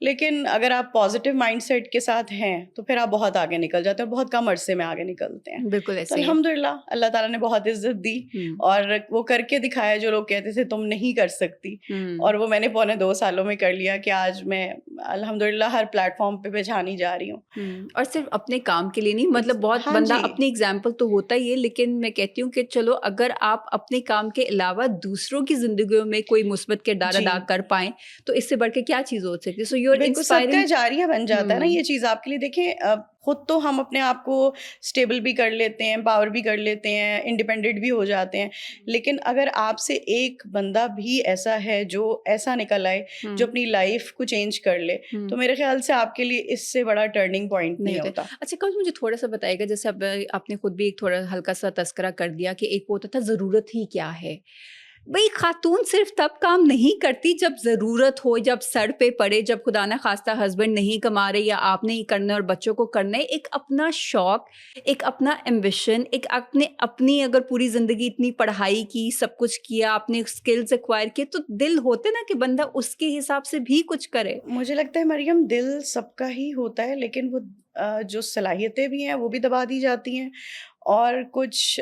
لیکن اگر آپ پازیٹیو مائنڈ سیٹ کے ساتھ ہیں تو پھر آپ بہت آگے نکل جاتے ہیں اور بہت کم عرصے میں آگے نکلتے ہیں. بالکل تو ایسے ہی ہے. الحمدللہ اللہ تعالیٰ نے بہت عزت دی اور وہ کر کے دکھایا جو لوگ کہتے تھے تم نہیں کر سکتی, اور وہ میں نے 1.25 سالوں میں کر لیا کہ آج میں الحمدللہ ہر پلیٹ فارم پہ پہچانی جا رہی ہوں. اور صرف اپنے کام کے لیے نہیں, مطلب بہت ہاں بندہ جی, اپنی اگزامپل تو ہوتا ہی ہے, لیکن میں کہتی ہوں کہ چلو اگر آپ اپنے کام کے علاوہ دوسروں کی زندگیوں میں کوئی مثبت کردار جی ادا کر پائیں تو اس سے بڑھ کے کیا چیز ہو سکتی ہے. سو یو آر بالکل صدقہ انسپائرنگ. جاریہ بن جاتا ہے نا یہ چیز آپ کے لیے. دیکھیں خود تو ہم اپنے آپ کو اسٹیبل بھی کر لیتے ہیں, پاور بھی کر لیتے ہیں, انڈیپینڈنٹ بھی ہو جاتے ہیں, لیکن اگر آپ سے ایک بندہ بھی ایسا ہے جو ایسا نکل آئے جو اپنی لائف کو چینج کر لے, تو میرے خیال سے آپ کے لیے اس سے بڑا ٹرننگ پوائنٹ نہیں ہوتا. اچھا کل مجھے تھوڑا سا بتائے گا, جیسے اب آپ نے خود بھی ایک تھوڑا ہلکا سا تذکرہ کر دیا کہ ایک وہ ہوتا تھا ضرورت ہی کیا ہے. بھئی خاتون صرف تب کام نہیں کرتی جب ضرورت ہو, جب سر پہ پڑے, جب خدا نہ خواستہ ہسبینڈ نہیں کما رہے یا آپ نہیں کرنا اور بچوں کو کرنا ہے. ایک اپنا شوق, ایک اپنا ایمبیشن, ایک اپنی اگر پوری زندگی اتنی پڑھائی کی, سب کچھ کیا, اپنے اسکلز ایکوائر کیے, تو دل ہوتے نا کہ بندہ اس کے حساب سے بھی کچھ کرے. مجھے لگتا ہے مریم دل سب کا ہی ہوتا ہے, لیکن وہ جو صلاحیتیں بھی ہیں وہ بھی دبا دی جاتی ہیں, اور کچھ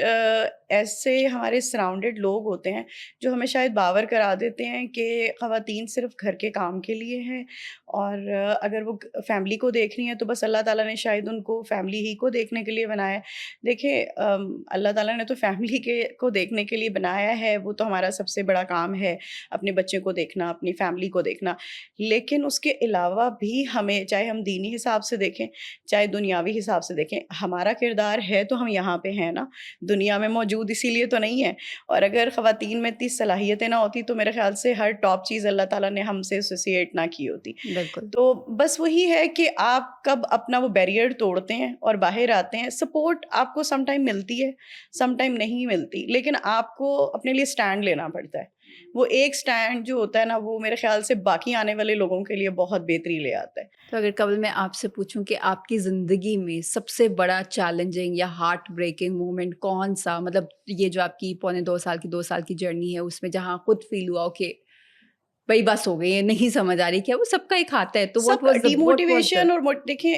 ایسے ہمارے سراؤنڈڈ لوگ ہوتے ہیں جو ہمیں شاید باور کرا دیتے ہیں کہ خواتین صرف گھر کے کام کے لیے ہیں, اور اگر وہ فیملی کو دیکھ رہی ہیں تو بس اللہ تعالیٰ نے شاید ان کو فیملی ہی کو دیکھنے کے لیے بنایا ہے. دیکھیں اللہ تعالیٰ نے تو فیملی کو دیکھنے کے لیے بنایا ہے, وہ تو ہمارا سب سے بڑا کام ہے اپنے بچے کو دیکھنا, اپنی فیملی کو دیکھنا, لیکن اس کے علاوہ بھی ہمیں, چاہے ہم دینی حساب سے دیکھیں چاہے دنیاوی حساب سے دیکھیں, ہمارا کردار ہے تو ہم یہاں پہ ہیں نا, دنیا میں موجود اسی لیے تو نہیں ہے. اور اگر خواتین میں اتنی صلاحیتیں نہ ہوتی تو میرے خیال سے ہر ٹاپ چیز اللہ تعالیٰ نے ہم سے ایسوسیٹ نہ کی ہوتی. بالکل. تو بس وہی ہے کہ آپ کب اپنا وہ بیریئر توڑتے ہیں اور باہر آتے ہیں. سپورٹ آپ کو سم ٹائم ملتی ہے, سم ٹائم نہیں ملتی, لیکن آپ کو اپنے لیے سٹینڈ لینا پڑتا ہے. وہ ایک سٹینڈ جو ہوتا ہے نا, وہ میرے خیال سے باقی آنے والے لوگوں کے لیے بہت بہتری لے آتا ہے. تو اگر قبل میں آپ سے پوچھوں کہ آپ کی زندگی میں سب سے بڑا چیلنجنگ یا ہارٹ بریکنگ مومنٹ کون سا, مطلب یہ جو آپ کی 1.25 سال کی 2 سال کی جرنی ہے اس میں جہاں خود فیل ہوا ہو کہ بھائی بس ہو گئی ہے, نہیں سمجھ آ رہی, کیا وہ سب کا ایک ہاتھ ہے, تو سب ڈی موٹیویشن, اور دیکھیں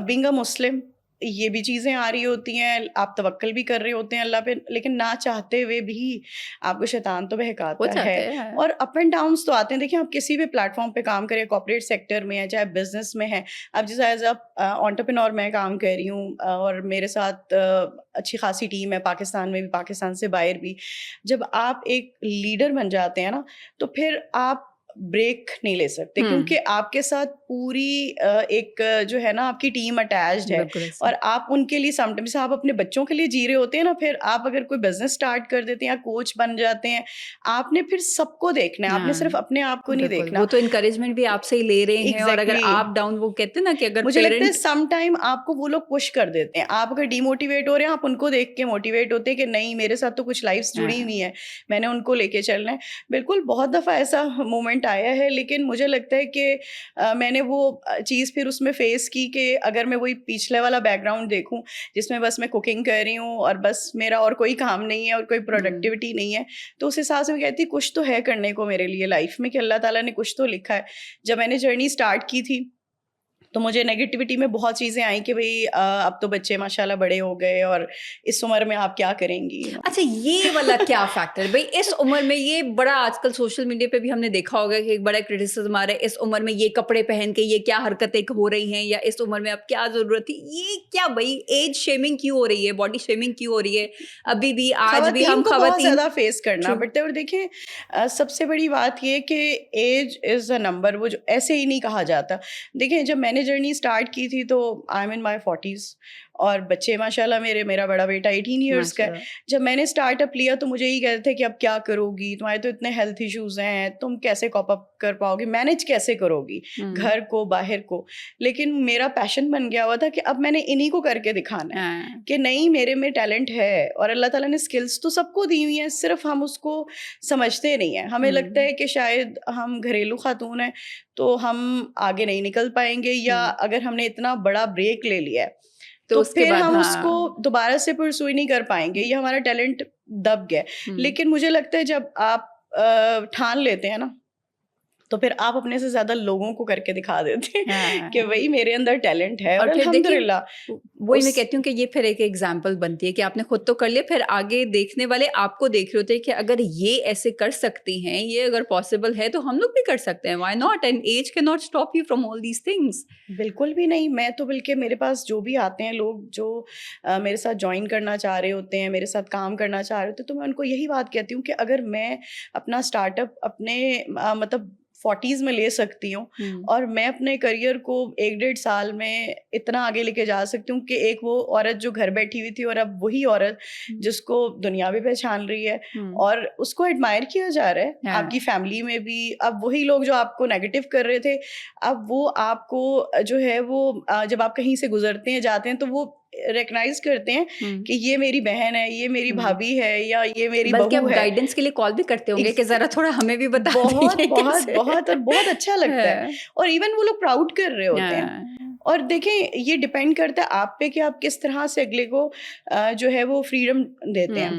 بینگ اے مسلم یہ بھی چیزیں آ رہی ہوتی ہیں, آپ توکل بھی کر رہے ہوتے ہیں اللہ پہ, لیکن نہ چاہتے ہوئے بھی آپ کو شیطان تو ہو بہکاتا جاتا ہے, ہے. اور اپ اینڈ ڈاؤنس تو آتے ہیں. دیکھیں آپ کسی بھی پلیٹ فارم پہ کام کریں, کارپوریٹ سیکٹر میں ہے چاہے بزنس میں ہے, اب جیسے ایز اے انٹرپرینور میں کام کر رہی ہوں اور میرے ساتھ اچھی خاصی ٹیم ہے پاکستان میں بھی, پاکستان سے باہر بھی. جب آپ ایک لیڈر بن جاتے ہیں نا تو پھر آپ بریک نہیں لے سکتے, کیونکہ آپ کے ساتھ پوری ایک جو ہے نا آپ کی ٹیم اٹیچڈ ہے, اور آپ ان کے لیے سم ٹائمز آپ اپنے بچوں کے لیے جی رہے ہوتے ہیں نا, پھر آپ اگر کوئی بزنس سٹارٹ کر دیتے ہیں یا کوچ بن جاتے ہیں, آپ نے پھر سب کو دیکھنا ہے, آپ نے صرف اپنے آپ کو نہیں دیکھنا. وہ تو انکریجمنٹ بھی آپ سے ہی لے رہے ہیں, اور اگر آپ ڈاؤن, وہ کہتے ہیں نا کہ اگر مجھے لگتا ہے سم ٹائم آپ کو وہ لوگ پش کر دیتے ہیں, آپ اگر ڈی موٹیویٹ ہو رہے ہیں آپ ان کو دیکھ کے موٹیویٹ ہوتے ہیں کہ نہیں میرے ساتھ تو کچھ لائفس جڑی ہوئی ہیں, میں نے ان کو لے کے چلنا ہے. بالکل بہت دفعہ ایسا مومنٹ آیا ہے, لیکن مجھے لگتا ہے کہ میں نے وہ چیز پھر اس میں فیس کی کہ اگر میں وہی پچھلے والا بیک گراؤنڈ دیکھوں جس میں بس میں کوکنگ کر رہی ہوں اور بس میرا اور کوئی کام نہیں ہے اور کوئی پروڈکٹیوٹی نہیں ہے, تو اس حساب سے میں کہتی کچھ تو ہے کرنے کو میرے لیے لائف میں, کہ اللہ تعالیٰ نے کچھ تو لکھا ہے. جب میں نے جرنی اسٹارٹ کی تھی تو مجھے نیگیٹیوٹی میں بہت چیزیں آئیں کہ بھئی اب تو بچے ماشاءاللہ بڑے ہو گئے اور اس عمر میں آپ کیا کریں گی. اچھا یہ والا کیا فیکٹر بھائی اس عمر میں, یہ بڑا آج کل سوشل میڈیا پہ بھی ہم نے دیکھا ہوگا کہ ایک بڑا کرٹیسزم آ رہا ہے, اس عمر میں یہ کپڑے پہن کے یہ کیا حرکتیں ہو رہی ہیں, یا اس عمر میں اب کیا ضرورت تھی, یہ کیا بھائی ایج شیمنگ کیوں ہو رہی ہے, باڈی شیمنگ کیوں ہو رہی ہے, ابھی بھی آج بھی ہم کو بہت خواتین زیادہ فیس کرنا پڑتا ہے. اور دیکھیں سب سے بڑی بات یہ کہ ایج از اے نمبر, وہ جو ایسے ہی نہیں کہا جاتا. دیکھیں جب میں نے جرنی اسٹارٹ کی تھی تو I am in my 40s, اور بچے ماشاءاللہ میرا بڑا بیٹا 18 ایئرس کا ہے. جب میں نے اسٹارٹ اپ لیا تو مجھے یہی کہتے تھے کہ اب کیا کرو گی, تمہارے تو اتنے ہیلتھ ایشوز ہیں, تم کیسے کاپ اپ کر پاؤ گی, مینج کیسے کرو گی گھر کو باہر کو. لیکن میرا پیشن بن گیا ہوا تھا کہ اب میں نے انہی کو کر کے دکھانا ہے کہ نہیں میرے میں ٹیلنٹ ہے, اور اللہ تعالیٰ نے اسکلس تو سب کو دی ہوئی ہیں, صرف ہم اس کو سمجھتے نہیں ہیں. ہمیں لگتا ہے کہ شاید ہم گھریلو خاتون ہیں تو ہم آگے نہیں نکل پائیں گے, یا اگر ہم نے اتنا بڑا بریک لے لیا ہے تو پھر ہم اس کو دوبارہ سے پرسوئی نہیں کر پائیں گے, یہ ہمارا ٹیلنٹ دب گیا. لیکن مجھے لگتا ہے جب آپ ٹھان لیتے ہیں نا تو پھر آپ اپنے سے زیادہ لوگوں کو کر کے دکھا دیتے ہیں ہاں، کہ وہی میرے اندر ٹیلنٹ ہے، اور اور پھر دیکھیے الحمدللہ وہی میں اس کہتی ہوں کہ یہ پھر ایک ایگزامپل بنتی ہے کہ آپ نے خود تو کر لیا، پھر آگے دیکھنے والے آپ کو دیکھ رہے ہوتے ہیں کہ اگر یہ ایسے کر سکتی ہیں، یہ اگر پاسبل ہے تو ہم لوگ بھی کر سکتے ہیں. Why not? And age can not stop you from all these things. بالکل بھی نہیں. میں تو بلکہ میرے پاس جو بھی آتے ہیں لوگ جو میرے ساتھ جوائن کرنا چاہ رہے ہوتے ہیں، میرے ساتھ کام کرنا چاہ رہے ہوتے ہیں، تو میں ان کو یہی بات کہتی ہوں کہ اگر میں اپنا اسٹارٹ اپ اپنے مطلب 40s میں لے سکتی ہوں، اور میں اپنے کریئر کو 1-1.5 سال میں اتنا آگے لے کے جا سکتی ہوں کہ ایک وہ عورت جو گھر بیٹھی ہوئی تھی اور اب وہی عورت جس کو دنیا بھی پہچان رہی ہے اور اس کو ایڈمائر کیا جا رہا ہے آپ کی فیملی میں بھی. اب وہی لوگ جو آپ کو نیگیٹو کر رہے تھے، اب وہ آپ کو جو ہے وہ جب آپ کہیں سے گزرتے ہیں جاتے ہیں تو وہ ریکگنائز کرتے ہیں کہ یہ میری بہن ہے، یہ میری بھابھی ہے، یا یہ میری بلکہ بہو اب ہے. گائیڈنس کے لیے کال بھی کرتے ہوں گے کہ ذرا تھوڑا ہمیں بھی بتا بہت دیجیے بہت کیسے. بہت اور بہت اچھا لگتا ہے، اور ایون وہ لوگ پراؤڈ کر رہے ہوتے ہیں. اور دیکھیں یہ ڈپینڈ کرتا ہے آپ پہ کہ آپ کس طرح سے اگلے کو جو ہے وہ فریڈم دیتے ہیں.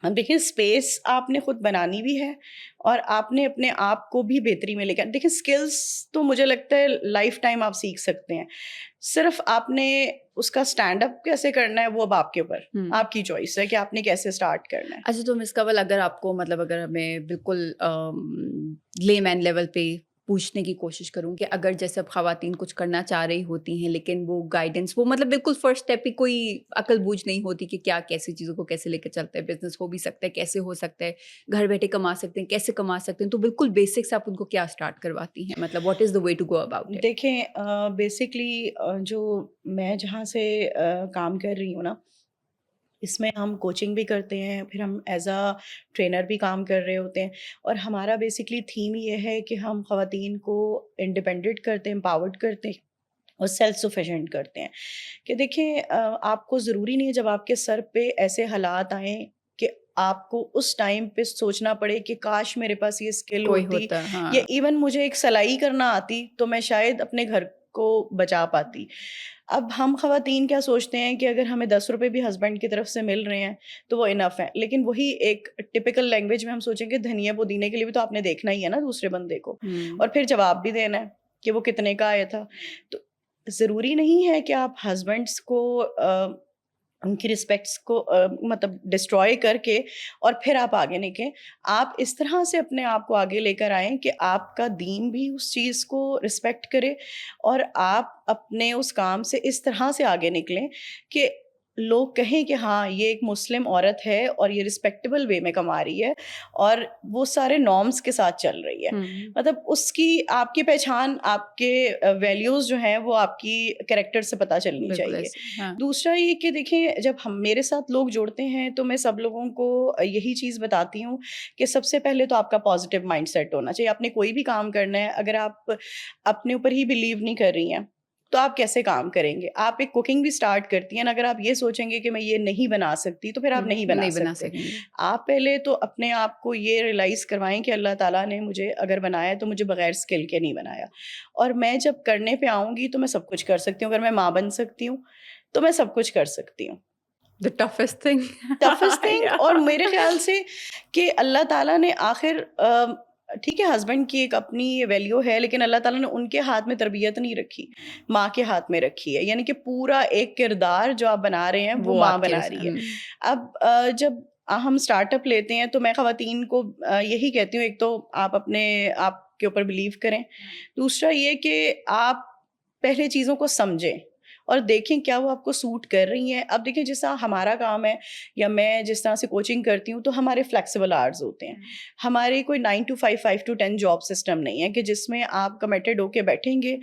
ہم دیکھیں اسپیس آپ نے خود بنانی بھی ہے، اور آپ نے اپنے آپ کو بھی بہتری میں لے کے دیکھیں اسکلس تو مجھے لگتا ہے لائف ٹائم آپ سیکھ سکتے ہیں. صرف آپ نے اس کا اسٹینڈ اپ کیسے کرنا ہے وہ اب آپ کے اوپر، آپ کی چوائس ہے کہ آپ نے کیسے اسٹارٹ کرنا ہے. اچھا تو مس کنول، اگر آپ کو مطلب اگر ہمیں بالکل لے مین لیول پہ پوچھنے کی کوشش کروں کہ اگر جیسے اب خواتین کچھ کرنا چاہ رہی ہوتی ہیں لیکن وہ گائیڈنس، وہ مطلب بالکل فرسٹ اسٹیپ ہی کوئی عقل بوجھ نہیں ہوتی کہ کیا کیسی چیزوں کو کیسے لے کے چلتے ہیں، بزنس ہو بھی سکتا ہے کیسے ہو سکتا ہے، گھر بیٹھے کما سکتے ہیں کیسے کما سکتے ہیں، تو بالکل بیسکس آپ ان کو کیا اسٹارٹ کرواتی ہیں؟ مطلب what is the way to go about it? دیکھیں بیسکلی جو میں جہاں سے کام کر رہی ہوں نا، اس میں ہم کوچنگ بھی کرتے ہیں، پھر ہم ایز اے ٹرینر بھی کام کر رہے ہوتے ہیں، اور ہمارا بیسکلی تھیم یہ ہے کہ ہم خواتین کو انڈیپینڈنٹ کرتے ہیں، امپاورڈ کرتے ہیں اور سیلف سفیشینٹ کرتے ہیں. کہ دیکھیں آپ کو ضروری نہیں ہے جب آپ کے سر پہ ایسے حالات آئیں کہ آپ کو اس ٹائم پہ سوچنا پڑے کہ کاش میرے پاس یہ اسکل کوئی ہوتی، ہوتا، ہاں. یا ایون مجھے ایک سلائی کرنا آتی تو میں شاید اپنے گھر کو بچا پاتی. اب ہم خواتین کیا سوچتے ہیں کہ اگر ہمیں 10 روپے بھی ہسبینڈ کی طرف سے مل رہے ہیں تو وہ انف ہے، لیکن وہی ایک ٹپیکل لینگویج میں ہم سوچیں کہ دھنیا پودینے کے لیے بھی تو آپ نے دیکھنا ہی ہے نا دوسرے بندے کو، اور پھر جواب بھی دینا ہے کہ وہ کتنے کا آیا تھا. تو ضروری نہیں ہے کہ آپ ہسبینڈس کو ان کی رسپیکٹس کو مطلب ڈسٹروائے کر کے اور پھر آپ آگے نکلیں. آپ اس طرح سے اپنے آپ کو آگے لے کر آئیں کہ آپ کا دین بھی اس چیز کو رسپیکٹ کرے، اور آپ اپنے اس کام سے اس طرح سے آگے نکلیں کہ لوگ کہیں کہ ہاں یہ ایک مسلم عورت ہے اور یہ رسپیکٹیبل وے میں کما رہی ہے اور وہ سارے نارمس کے ساتھ چل رہی ہے. مطلب اس کی آپ کی پہچان، آپ کے ویلیوز جو ہیں وہ آپ کی کریکٹر سے پتہ چلنی چاہیے. دوسرا یہ کہ دیکھیں جب ہم میرے ساتھ لوگ جڑتے ہیں تو میں سب لوگوں کو یہی چیز بتاتی ہوں کہ سب سے پہلے تو آپ کا پازیٹیو مائنڈ سیٹ ہونا چاہیے. آپ نے کوئی بھی کام کرنا ہے، اگر آپ اپنے اوپر ہی بلیو نہیں کر رہی ہیں تو آپ کیسے کام کریں گے؟ آپ ایک کوکنگ بھی سٹارٹ کرتی ہیں، اگر آپ یہ سوچیں گے کہ میں یہ نہیں بنا سکتی تو پھر آپ نہیں بنا سکتے. آپ پہلے تو اپنے آپ کو یہ ریئلائز کروائیں کہ اللہ تعالیٰ نے مجھے اگر بنایا تو مجھے بغیر اسکل کے نہیں بنایا، اور میں جب کرنے پہ آؤں گی تو میں سب کچھ کر سکتی ہوں. اگر میں ماں بن سکتی ہوں تو میں سب کچھ کر سکتی ہوں. The toughest thing. Toughest thing. اور میرے خیال سے کہ اللہ تعالیٰ نے آخر ٹھیک ہے ہسبینڈ کی ایک اپنی ویلیو ہے، لیکن اللہ تعالیٰ نے ان کے ہاتھ میں تربیت نہیں رکھی، ماں کے ہاتھ میں رکھی ہے. یعنی کہ پورا ایک کردار جو آپ بنا رہے ہیں وہ ماں بنا رہی ہے. اب جب ہم اسٹارٹ اپ لیتے ہیں تو میں خواتین کو یہی کہتی ہوں، ایک تو آپ اپنے آپ کے اوپر بلیو کریں، دوسرا یہ کہ آپ پہلے چیزوں کو سمجھیں اور دیکھیں کیا وہ آپ کو سوٹ کر رہی ہیں. اب دیکھیں جس طرح ہمارا کام ہے یا میں جس طرح سے کوچنگ کرتی ہوں تو ہمارے فلیکسیبل آورز ہوتے ہیں. ہمارے کوئی 9 to 5 5 to 10 جاب سسٹم نہیں ہے کہ جس میں آپ کمیٹڈ ہو کے بیٹھیں گے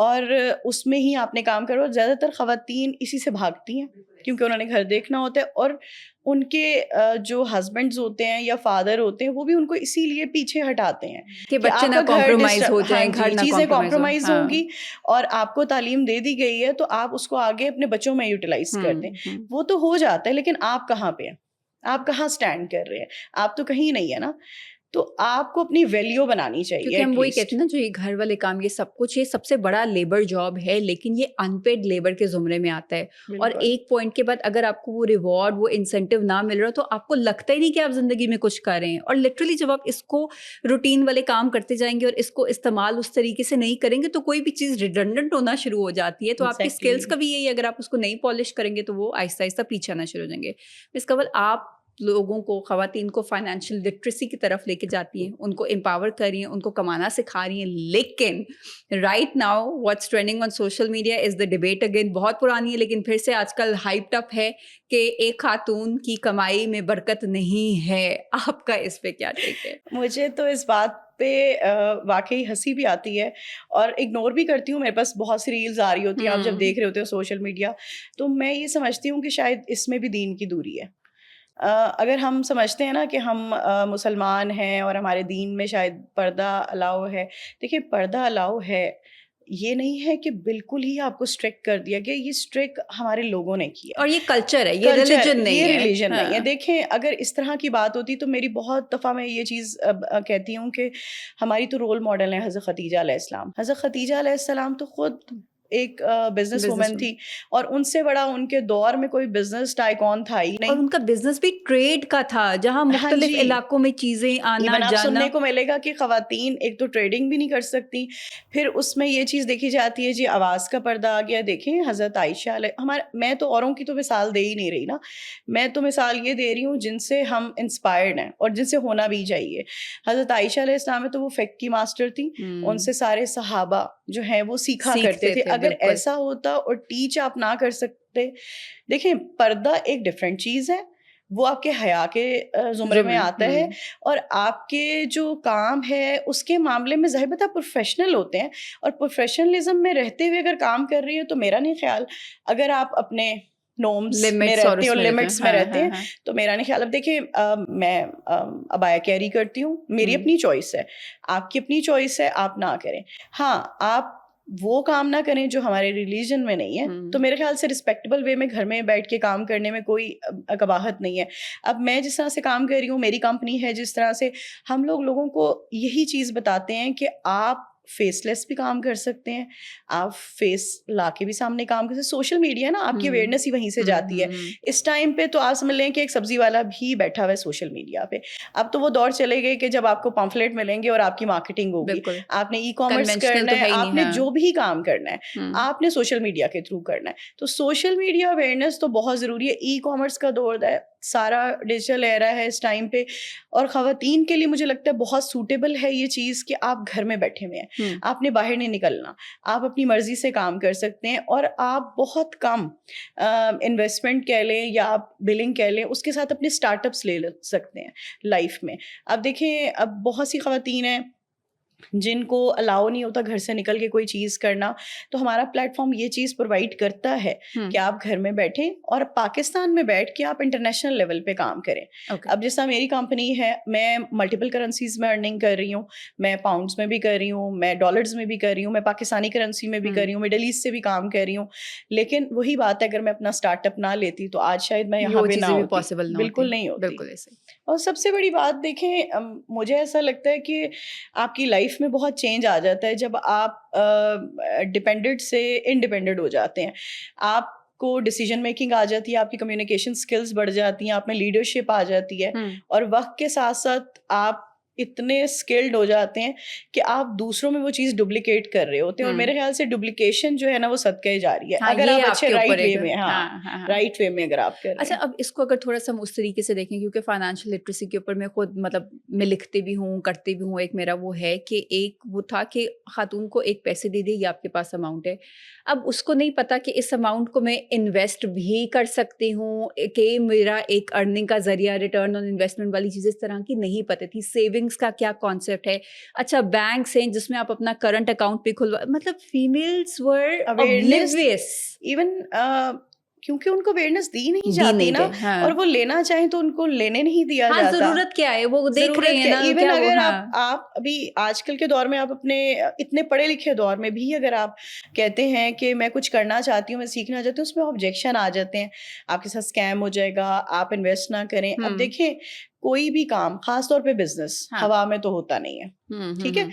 اور اس میں ہی آپ نے کام کرو. زیادہ تر خواتین اسی سے بھاگتی ہیں کیونکہ انہوں نے گھر دیکھنا ہوتا ہے، اور ان کے جو ہسبینڈز ہوتے ہیں یا فادر ہوتے ہیں وہ بھی ان کو اسی لیے پیچھے ہٹاتے ہیں کہ بچے آپ نہ کا کمپرومائز ہو گھر جائیں، گھر نہ چیزیں کمپرومائز کمپرومائز ہوں گی، اور آپ کو تعلیم دے دی گئی ہے تو آپ اس کو آگے اپنے بچوں میں یوٹیلائز کر دیں. وہ تو ہو جاتا ہے، لیکن آپ کہاں پہ ہیں؟ آپ کہاں اسٹینڈ کر رہے ہیں؟ آپ تو کہیں نہیں ہے نا. تو آپ کو اپنی ویلیو بنانی چاہیے. کیونکہ ہم وہی کہتے ہیں نا جو یہ گھر والے کام یہ سب کچھ یہ سب سے بڑا لیبر جاب ہے لیکن یہ ان پیڈ لیبر کے زمرے میں آتا ہے. اور ایک پوائنٹ کے بعد اگر آپ کو وہ ریوارڈ وہ انسینٹیو نہ مل رہا تو آپ کو لگتا ہی نہیں کہ آپ زندگی میں کچھ کر رہے ہیں. اور لٹرلی جب آپ اس کو روٹین والے کام کرتے جائیں گے اور اس کو استعمال اس طریقے سے نہیں کریں گے تو کوئی بھی چیز ریڈنڈنٹ ہونا شروع ہو جاتی ہے. تو آپ کی اسکلس کا بھی یہی اگر آپ اس کو نہیں پالش کریں گے تو وہ آہستہ آہستہ پیچھے آنا شروع ہو جائیں گے. مس کنول آپ لوگوں کو خواتین کو فائنینشیل لٹریسی کی طرف لے کے جاتی ہیں, ان کو امپاور کر رہی ہیں, ان کو کمانا سکھا رہی ہیں. لیکن right now what's trending on social media is the debate again, بہت پرانی ہے لیکن پھر سے آج کل ہائپ اپ ہے کہ ایک خاتون کی کمائی میں برکت نہیں ہے. آپ کا اس پہ کیا ٹیک ہے؟ مجھے تو اس بات پہ واقعی ہنسی بھی آتی ہے اور اگنور بھی کرتی ہوں. میرے پاس بہت سی ریلز آ رہی ہوتی ہیں, آپ جب دیکھ رہے ہوتے ہو سوشل میڈیا, تو میں یہ سمجھتی ہوں کہ شاید اس میں بھی دین کی دوری ہے. اگر ہم سمجھتے ہیں نا کہ ہم مسلمان ہیں اور ہمارے دین میں شاید پردہ الاؤ ہے, دیکھیے پردہ الاؤ ہے, یہ نہیں ہے کہ بالکل ہی آپ کو اسٹرک کر دیا گیا. یہ اسٹرک ہمارے لوگوں نے کیا, اور یہ کلچر ہے, یہ ریلیجن نہیں ہے. یہ ریلیجن نہیں ہے. دیکھیں اگر اس طرح کی بات ہوتی تو میری بہت دفعہ میں یہ چیز کہتی ہوں کہ ہماری تو رول ماڈل ہے حضرت خدیجہ علیہ السلام. حضرت خدیجہ علیہ السلام تو خود ایک بزنس وومن تھی اور ان سے بڑا ان کے دور میں کوئی بزنس ٹائکون تھا ہی نہیں. اور ان کا بزنس بھی ٹریڈ کا تھا جہاں مختلف علاقوں میں چیزیں آنا آپ جانا. سننے کو ملے گا کہ خواتین ایک تو ٹریڈنگ بھی نہیں کر سکتی. پھر اس میں یہ چیز دیکھی جاتی ہے جی آواز کا پردہ آ گیا. دیکھیں حضرت عائشہ میں تو اوروں کی تو مثال دے ہی نہیں رہی نا, میں تو مثال یہ دے رہی ہوں جن سے ہم انسپائرڈ ہیں اور جن سے ہونا بھی چاہیے. حضرت عائشہ علیہ السلام میں تو وہ فقہ کی ماسٹر تھی, ان سے سارے صحابہ جو ہیں وہ سیکھا کرتے تھے. اگر ایسا ہوتا اور ٹیچ آپ نہ کر سکتے, دیکھیں پردہ ایک ڈفرینٹ چیز ہے, وہ آپ کے حیا کے زمرے میں آتا ہے, اور آپ کے جو کام ہے اس کے معاملے میں ظاہر بات آپ پروفیشنل ہوتے ہیں, اور پروفیشنلزم میں رہتے ہوئے اگر کام کر رہی ہے تو میرا نہیں خیال, اگر آپ اپنے نارمس میں رہتے ہیں اور لمٹس میں رہتے ہیں تو میرا نہیں خیال. اب دیکھیں میں ابایا کیری کرتی ہوں, میری اپنی چوائس ہے, آپ کی اپنی چوائس ہے, آپ نہ کریں. ہاں آپ وہ کام نہ کریں جو ہمارے ریلیجن میں نہیں ہے, تو میرے خیال سے رسپیکٹیبل وے میں گھر میں بیٹھ کے کام کرنے میں کوئی قباحت نہیں ہے. اب میں جس طرح سے کام کر رہی ہوں, میری کمپنی ہے جس طرح سے, ہم لوگوں کو یہی چیز بتاتے ہیں کہ آپ فیس لیس بھی کام کر سکتے ہیں, آپ فیس لا کے بھی سامنے کام کر سکتے. سوشل میڈیا ہے نا, آپ کی اویئرنیس ہی وہیں سے جاتی ہے. اس ٹائم پہ تو آپ سمجھ لیں کہ ایک سبزی والا بھی بیٹھا ہوا ہے سوشل میڈیا پہ. اب تو وہ دور چلے گئے کہ جب آپ کو پمفلیٹ ملیں گے اور آپ کی مارکیٹنگ ہوگی, آپ نے ای کامرس کرنا ہے, آپ نے جو بھی کام کرنا ہے آپ نے سوشل میڈیا کے تھرو کرنا ہے. تو سوشل میڈیا اویئرنیس تو بہت ضروری ہے. ای کامرس کا دور ہے, سارا ڈیجیٹل ایرا ہے اس ٹائم پہ, اور خواتین کے لیے مجھے لگتا ہے بہت سوٹیبل ہے یہ چیز کہ آپ گھر میں بیٹھے ہوئے ہیں, آپ نے باہر نہیں نکلنا, آپ اپنی مرضی سے کام کر سکتے ہیں, اور آپ بہت کم انویسٹمنٹ کہہ لیں یا آپ بلنگ کہہ لیں, اس کے ساتھ اپنے اسٹارٹ اپس لے سکتے ہیں لائف میں. اب دیکھیں اب بہت سی خواتین ہیں جن کو الاؤ نہیں ہوتا گھر سے نکل کے کوئی چیز کرنا, تو ہمارا پلیٹ فارم یہ چیز پرووائڈ کرتا ہے کہ آپ گھر میں بیٹھیں اور پاکستان میں بیٹھ کے آپ انٹرنیشنل لیول پہ کام کریں. اب جیسا میری کمپنی ہے, میں ملٹیپل کرنسیز میں ارننگ کر رہی ہوں, میں پاؤنڈس میں بھی کر رہی ہوں, میں ڈالرز میں بھی کر رہی ہوں, میں پاکستانی کرنسی میں بھی کر رہی ہوں, مڈل ایسٹ سے بھی کام کر رہی ہوں. لیکن وہی بات ہے, اگر میں اپنا اسٹارٹ اپ نہ لیتی تو آج شاید میں یہاں پہ نہ ہوتی, بالکل نہیں ہوتی. اور سب سے بڑی بات دیکھیں, مجھے ایسا لگتا ہے کہ آپ کی لائف میں بہت چینج آ جاتا ہے جب آپ ڈپینڈنٹ سے انڈیپینڈنٹ ہو جاتے ہیں. آپ کو ڈیسیجن میکنگ آ جاتی ہے, آپ کی کمیونیکیشن اسکلز بڑھ جاتی ہیں, آپ میں لیڈرشپ آ جاتی ہے, اور وقت کے ساتھ ساتھ آپ اتنے اسکلڈ ہو جاتے ہیں کہ آپ دوسروں میں وہ چیز ڈپلیکیٹ کر رہے ہوتے ہیں. اور میرے خیال سے ڈپلیکیشن جو ہے نا وہ صدقہ جاری ہے, اگر آپ اچھے رائٹ وے میں, رائٹ وے میں اگر آپ کر رہے ہیں. اچھا اب اس کو اگر تھوڑا سا ہم اس طریقے سے دیکھیں, کیونکہ فائنینشیل لٹریسی کے اوپر میں خود مطلب میں لکھتی بھی ہوں کرتی بھی ہوں, ایک میرا وہ ہے کہ ایک وہ تھا کہ خاتون کو ایک پیسے دے دے, یہ آپ کے پاس اماؤنٹ ہے, اب اس کو نہیں پتا کہ اس اماؤنٹ کو میں انویسٹ بھی کر سکتی ہوں, کہ میرا ایک ارننگ کا ذریعہ ریٹرن آن انویسٹمنٹ والی چیز اس طرح کی نہیں پتہ تھی. سیونگس کا کیا کانسیپٹ ہے, اچھا بینکس ہیں جس میں آپ اپنا کرنٹ اکاؤنٹ بھی کھلوا, مطلب فیمیلز ور اوبلیویس. ایون کیونکہ ان کو اویئرنیس دی نہیں دی جاتی نہیں نا، گئے. ہاں اور وہ لینا چاہیں تو ان کو لینے نہیں دیا ہاں جاتا. ضرورت کیا ہے وہ دیکھ رہے ضرورت ہیں کیا، نا ایون کیا وہ. اگر ہاں آپ ابھی آج کل کے دور میں آپ اپنے اتنے پڑھے لکھے دور میں بھی اگر آپ کہتے ہیں کہ میں کچھ کرنا چاہتی ہوں، میں سیکھنا چاہتی ہوں، اس میں آبجیکشن آ جاتے ہیں، آپ کے ساتھ اسکیم ہو جائے گا، آپ انویسٹ نہ کریں. اب دیکھیں کوئی بھی کام، خاص طور پہ بزنس، ہاں ہوا میں تو ہوتا نہیں ہے. ٹھیک ہے،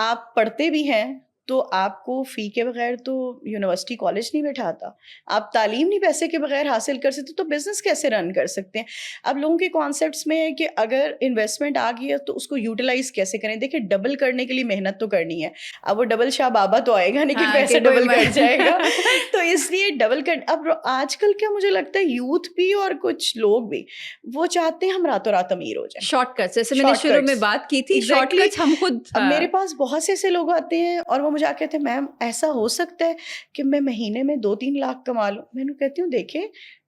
آپ پڑھتے بھی ہیں تو آپ کو فی کے بغیر تو یونیورسٹی کالج نہیں بٹھاتا، آپ تعلیم نہیں پیسے کے بغیر حاصل کر سکتے، تو بزنس کیسے رن کر سکتے ہیں؟ اب لوگوں کے کانسیپٹس میں ہے کہ اگر انویسٹمنٹ آ گئی ہے تو اس کو یوٹیلائز کیسے کریں. دیکھیں ڈبل کرنے کے لیے محنت تو کرنی ہے. اب وہ ڈبل شاہ بابا تو آئے گا نہیں کہ ہاں پیسے کوئی ڈبل کٹ جائے گا. تو اس لیے ڈبل کٹ، اب آج کل کیا مجھے لگتا ہے یوتھ بھی اور کچھ لوگ بھی وہ چاہتے ہیں ہم راتوں رات امیر ہو جائیں. شارٹ کٹس، جیسے میں نے شارٹ شروع میں کٹس، بات کی تھی، شارٹ ایگزیکٹلی. کٹس ہم خود. اب میرے پاس بہت سے ایسے لوگ آتے ہیں اور وہ مجھے آ کہتے ہیں میم ایسا ہو سکتا ہے کہ میں مہینے میں 2-3 لاکھ کما لوں. میں نے کہتی ہوں دیکھیں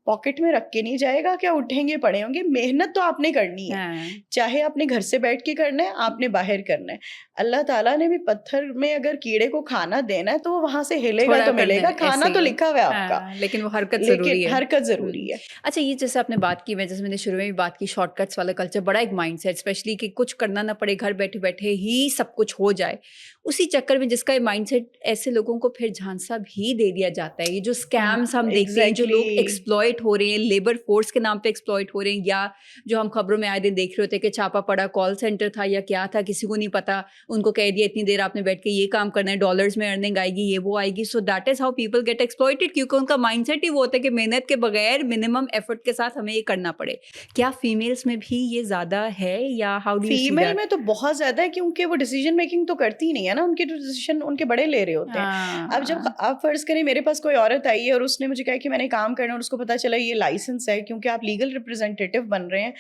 پاکٹ میں رکھ کے نہیں جائے گا، کیا اٹھیں گے پڑے ہوں گے؟ محنت تو آپ نے کرنی ہے، ہاں چاہے آپ نے گھر سے بیٹھ کے کرنا ہے، آپ نے باہر کرنا ہے. اللہ تعالیٰ نے بھی پتھر میں اگر کیڑے کو کھانا دینا ہے تو وہ وہاں سے ہلے گا تھوڑا تو کرنا ملے گا، کھانا ایسے تو ہی ہے. لکھا ہوا ہے آپ کا، ہاں لیکن وہ حرکت لیکن ضروری ہے. حرکت ضروری ہے. اچھا یہ جیسے آپ نے بات کی، جیسے میں نے شروع میں بھی بات کی، شارٹ کٹس والا کلچر بڑا ایک مائنڈ سیٹ، اسپیشلی کہ کچھ کرنا نہ پڑے، گھر بیٹھے بیٹھے ہی سب کچھ ہو جائے. اسی چکر میں جس کا مائنڈ سیٹ، ایسے لوگوں کو پھر جھانسا بھی دے دیا جاتا ہے. یہ جو اسکیمس ہم دیکھتے ہیں، جو لوگ ایکسپلائٹ ہو رہے ہیں، لیبر فورس کے نام پہ ایکسپلائٹ ہو رہے ہیں، یا جو ہم خبروں میں آئے دن دیکھ رہے ہوتے ہیں کہ چھاپا پڑا کال سینٹر تھا یا کیا تھا، کسی کو نہیں پتا، ان کو کہہ دیا اتنی دیر آپ نے بیٹھ کے یہ کام کرنا ہے، ڈالرز میں ارننگ آئے گی، یہ وہ آئے گی. So that is how people get exploited, کیونکہ ان کا مائنڈ سیٹ ہی وہ ہوتا ہے کہ محنت کے بغیر منیمم ایفرٹ کے ساتھ ہمیں یہ کرنا پڑے. کیا فیمیلز میں بھی یہ زیادہ ہے یا how do you see female that? میں تو بہت زیادہ ہے، کیونکہ وہ ڈیسیجن میکنگ تو کرتی ہی نہیں ہے نا، ان کے ڈیسیجن ان کے بڑے لے رہے ہوتے ہیں. اب جب آپ فرض کریں میرے پاس کوئی عورت آئی ہے اور اس نے مجھے کہا کہ میں نے کام کرنا، اور اس کو پتا چلا یہ لائسنس ہے، کیونکہ آپ لیگل ریپرزینٹیٹیو بن رہے ہیں،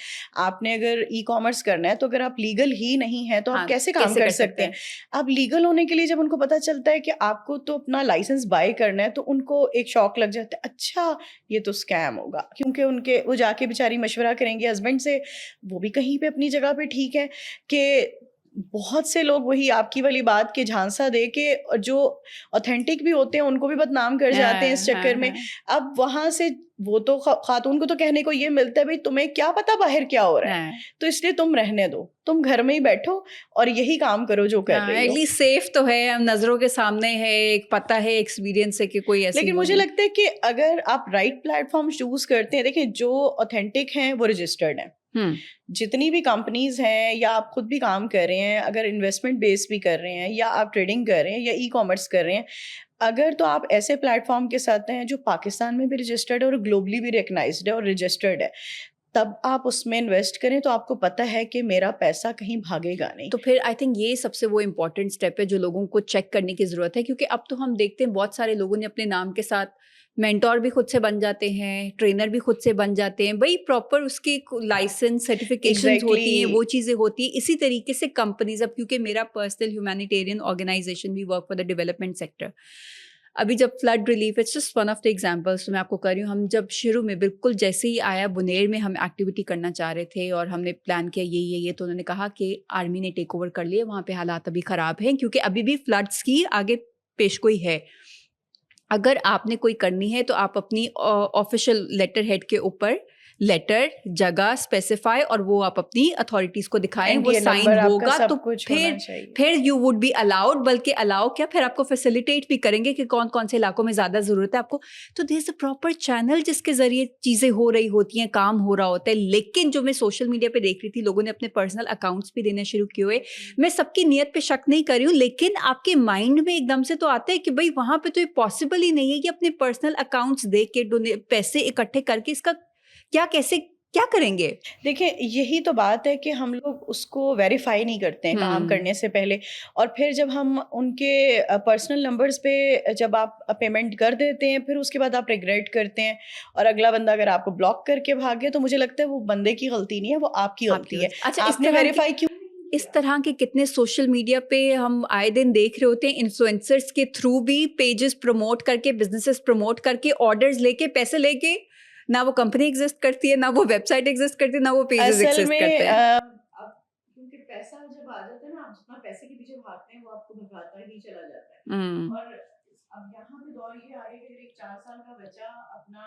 آپ نے اگر ای کامرس کرنا ہے تو اگر آپ لیگل ہی نہیں ہے تو آپ کیسے کام کر سکتے ہیں؟ اب لیگل ہونے کے لیے جب ان کو پتا چلتا ہے کہ آپ کو تو اپنا لائسنس بائی کرنا ہے تو ان کو ایک شوق لگ جاتا ہے، اچھا یہ تو اسکیم ہوگا. کیونکہ ان کے وہ جا کے بیچاری مشورہ کریں گے ہسبینڈ سے، وہ بھی کہیں پہ اپنی جگہ پہ ٹھیک ہے کہ بہت سے لوگ وہی آپ کی والی بات کے جھانسا دے کے جو اوتھینٹک بھی ہوتے ہیں ان کو بھی بدنام کر جاتے ہیں اس چکر میں. اب وہاں سے وہ تو خاتون کو تو کہنے کو یہ ملتا ہے بھائی تمہیں کیا پتا باہر کیا ہو رہا ہے، تو اس لیے تم رہنے دو، تم گھر میں ہی بیٹھو اور یہی کام کرو جو کر رہی ایٹ ہو. لیسٹ سیف تو ہے، نظروں کے سامنے ہے، ایک پتہ ہے، ایکسپیرینس ہے کہ کوئی ایسی لیکن وہ مجھے نہیں. لگتا ہے کہ اگر آپ رائٹ پلیٹ فارم چوز کرتے ہیں، دیکھیں جو اوتھینٹک ہیں وہ رجسٹرڈ ہیں. جتنی بھی کمپنیز ہیں یا آپ خود بھی کام کر رہے ہیں، اگر انویسٹمنٹ بیس بھی کر رہے ہیں یا آپ ٹریڈنگ کر رہے ہیں یا ای کامرس کر رہے ہیں، اگر تو آپ ایسے پلیٹ فارم کے ساتھ ہیں جو پاکستان میں بھی رجسٹرڈ ہے اور گلوبلی بھی ریکگنائزڈ ہے اور رجسٹرڈ ہے، تب آپ اس میں انویسٹ کریں تو آپ کو پتہ ہے کہ میرا پیسہ کہیں بھاگے گا نہیں. تو پھر آئی تھنک یہ سب سے وہ امپورٹنٹ اسٹیپ ہے جو لوگوں کو چیک کرنے کی ضرورت ہے، کیونکہ اب تو ہم دیکھتے ہیں بہت سارے لوگوں نے اپنے نام کے ساتھ مینٹور بھی خود سے بن جاتے ہیں، ٹرینر بھی خود سے بن جاتے ہیں. بھائی پراپر اس کی لائسنس سرٹیفکیشنز ہوتی ہیں، ایگزیکٹلی. وہ چیزیں ہوتی ہیں. اسی طریقے سے کمپنیز، اب کیونکہ میرا پرسنل ہیومینیٹیرین آرگنائزیشن بھی work for the development sector, ابھی جب flood relief, it's just one of the examples میں آپ کو کر رہی ہوں. ہم جب شروع میں بالکل جیسے ہی آیا بنیر میں ہم ایکٹیویٹی کرنا چاہ رہے تھے اور ہم نے پلان کیا یہ تو انہوں نے کہا کہ آرمی نے ٹیک اوور کر لیا، وہاں پہ حالات ابھی خراب ہیں کیونکہ ابھی بھی فلڈس کی آگے پیش گوئی ہے. اگر آپ نے کوئی کرنی ہے تو آپ اپنی آفیشیل لیٹر ہیڈ کے اوپر لیٹر، جگہ اسپیسیفائی، اور وہ آپ اپنی اتھارٹیز کو دکھائیں، وہ NTA سائن نمبر آپ کا ہوگا تو سب کچھ پھر ہونا چاہیے. پھر یو وڈ بی الاؤڈ، بلکہ الاؤ کیا، پھر آپ کو فیسیلیٹیٹ بھی کریں گے کہ کون کون سے علاقوں میں زیادہ ضرورت ہے آپ کو. تو دیر از اے پراپر چینل جس کے ذریعے چیزیں ہو رہی ہوتی ہیں، کام ہو رہا ہوتا ہے. لیکن جو میں سوشل میڈیا پہ دیکھ رہی تھی، لوگوں نے اپنے پرسنل اکاؤنٹس بھی دینے شروع کیے ہوئے. میں سب کی نیت پہ شک نہیں کر رہی ہوں، لیکن آپ کے مائنڈ میں ایک دم سے تو آتا ہے کہ بھائی وہاں پہ تو یہ پاسبل ہی نہیں ہے کہ اپنے پرسنل اکاؤنٹس دے کے پیسے اکٹھے کر کے اس کا کیا کریں گے. دیکھیں یہی تو بات ہے کہ ہم لوگ اس کو ویریفائی نہیں کرتے ہیں کام کرنے سے پہلے، اور پھر جب ہم ان کے پرسنل نمبرز پہ جب آپ پیمنٹ کر دیتے ہیں پھر اس کے بعد آپ ریگریٹ کرتے ہیں، اور اگلا بندہ اگر آپ کو بلاک کر کے بھاگے تو مجھے لگتا ہے وہ بندے کی غلطی نہیں ہے، وہ آپ کی غلطی ہے. اچھا آپ نے ویریفائی کیوں؟ اس طرح کے کتنے سوشل میڈیا پہ ہم آئے دن دیکھ رہے ہوتے ہیں، انفلوئنسرز کے تھرو بھی پیجز پروموٹ کر کے، بزنسز پروموٹ کر کے، آرڈرز لے کے، پیسے لے کے. نہ وہ کمپنی ایگزسٹ کرتی ہے، نہ وہ ویب سائٹ ایگزسٹ کرتی ہے، نہ وہ پیجز اصل ایگزسٹ میں کرتے ہیں. اب کیونکہ پیسہ جب آ جاتا ہے نا، آپ جتنا پیسے کے پیچھے بھاگتے ہیں وہ آپ کو بھگاتا ہی چلا جاتا ہے. اور اب یہاں پہ دور یہ آ گیا کہ اگر ایک 4 سال کا بچہ اپنا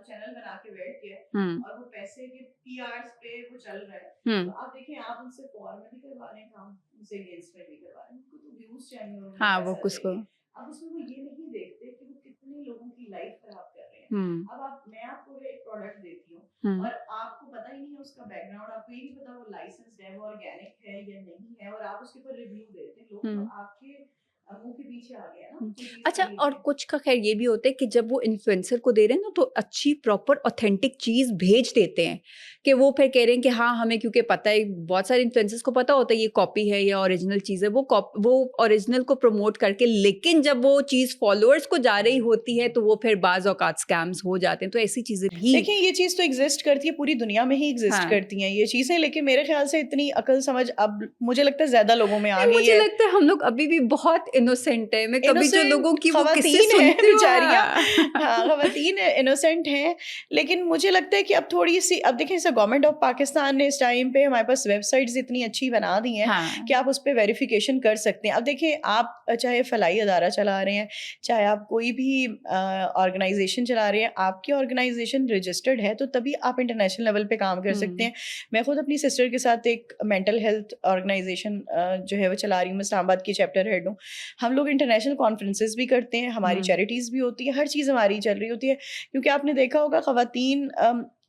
چینل بنا کے بیٹھ گیا اور وہ پیسے کے پی آرس پہ وہ چل رہا ہے، تو آپ دیکھیں آپ ان سے فور میں بھی کروا رہے ہیں کام، ان سے اگینسٹ میں بھی کروا رہے ہیں، ان کو تو ویوز چاہیے اور ان کو وہ پیسہ کس کو چاہیے. اب اس میں وہ یہ نہیں دیکھتے کہ وہ کتنے لوگوں کی لائف خراب کر رہے ہیں. اب میں آپ کو ایک پروڈکٹ دیتی ہوں اور آپ کو پتہ ہی نہیں ہے اس کا بیک گراؤنڈ، آپ کو یہ نہیں پتا وہ لائسنسڈ ہے، وہ آرگینک ہے یا نہیں ہے، اور آپ اس کے اوپر ریویو دیتے ہیں. لوگ تو آپ کے منہ کے پیچھے آ گئے نا. اچھا، اور کچھ کا خیر یہ بھی ہوتا ہے کہ جب وہ انفلوئنسر کو دے رہے ہیں نا تو اچھی پراپر اوتھینٹک چیز بھیج دیتے ہیں کہ وہ پھر کہہ رہے ہیں کہ ہاں ہمیں کیونکہ پتہ ہے، بہت سارے انفلوئنسرز کو پتہ ہوتا ہے یہ کاپی ہے یا اوریجنل چیز ہے، وہ اوریجنل کو پروموٹ کر کے، لیکن جب وہ چیز فالوورز کو جا رہی ہوتی ہے تو وہ پھر بعض اوقات اسکیمز ہو جاتے ہیں. تو ایسی چیزیں بھی دیکھیں یہ چیز تو ایگزسٹ کرتی ہے، پوری دنیا میں ہی ایگزسٹ کرتی ہیں یہ چیزیں، لیکن میرے خیال سے اتنی عقل سمجھ اب مجھے لگتا ہے زیادہ لوگوں میں آ گئی مجھے ہے. لگتا ہے ہم لوگ ابھی بھی بہت انوسینٹ ہیں. میں کبھی جو لوگوں کی وہ قصے خواتین ہیں سنتی بیچاریاں، ہوں ہاں خواتین انوسینٹ ہیں، لیکن مجھے لگتا ہے کہ اب تھوڑی سی، اب دیکھیں جیسے گورنمنٹ آف پاکستان نے اس ٹائم پہ ہمارے پاس ویب سائٹس اتنی اچھی بنا دی ہیں کہ آپ اس پہ ویریفیکیشن کر سکتے ہیں. اب دیکھیں آپ چاہے فلاحی ادارہ چلا رہے ہیں، چاہے آپ کوئی بھی آرگنائزیشن چلا رہے ہیں، آپ کی آرگنائزیشن رجسٹرڈ ہے تو تبھی آپ انٹرنیشنل لیول پہ کام کر سکتے ہیں. میں خود اپنی سسٹر کے ساتھ ایک مینٹل ہیلتھ آرگنائزیشن جو ہے وہ چلا رہی ہوں، میں اسلام آباد کی چیپٹر ہیڈ ہوں. ہم لوگ انٹرنیشنل کانفرنسز بھی کرتے ہیں، ہماری چیریٹیز بھی ہوتی ہیں، ہر چیز ہماری چل رہی ہوتی ہے. کیونکہ آپ نے دیکھا ہوگا خواتین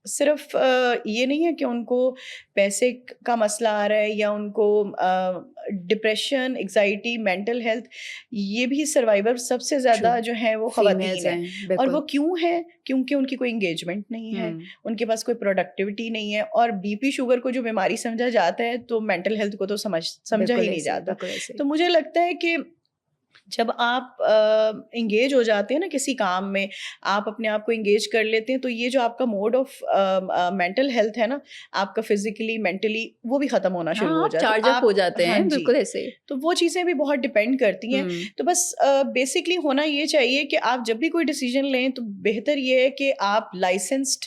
صرف یہ نہیں ہے کہ ان کو پیسے کا مسئلہ آ رہا ہے یا ان کو ڈپریشن، انگزائٹی، مینٹل ہیلتھ، یہ بھی سروائیور سب سے زیادہ جو ہیں وہ خواتین ہیں. اور وہ کیوں ہے؟ کیونکہ ان کی کوئی انگیجمنٹ نہیں ہے، ان کے پاس کوئی پروڈکٹیوٹی نہیں ہے، اور بی پی شوگر کو جو بیماری سمجھا جاتا ہے تو مینٹل ہیلتھ کو تو سمجھا ہی نہیں جاتا. تو مجھے لگتا ہے کہ جب آپ انگیج ہو جاتے ہیں نا کسی کام میں، آپ اپنے آپ کو انگیج کر لیتے ہیں، تو یہ جو آپ کا موڈ آف مینٹل ہیلتھ ہے نا، آپ کا فزیکلی مینٹلی، وہ بھی ختم ہونا شروع ہو جاتا ہے. چارج اپ ہو جاتے ہاں ہیں، جی، بالکل ایسے. تو وہ چیزیں بھی بہت ڈپینڈ کرتی ہیں. تو بس بیسکلی ہونا یہ چاہیے کہ آپ جب بھی کوئی ڈیسیجن لیں تو بہتر یہ ہے کہ آپ لائسنسڈ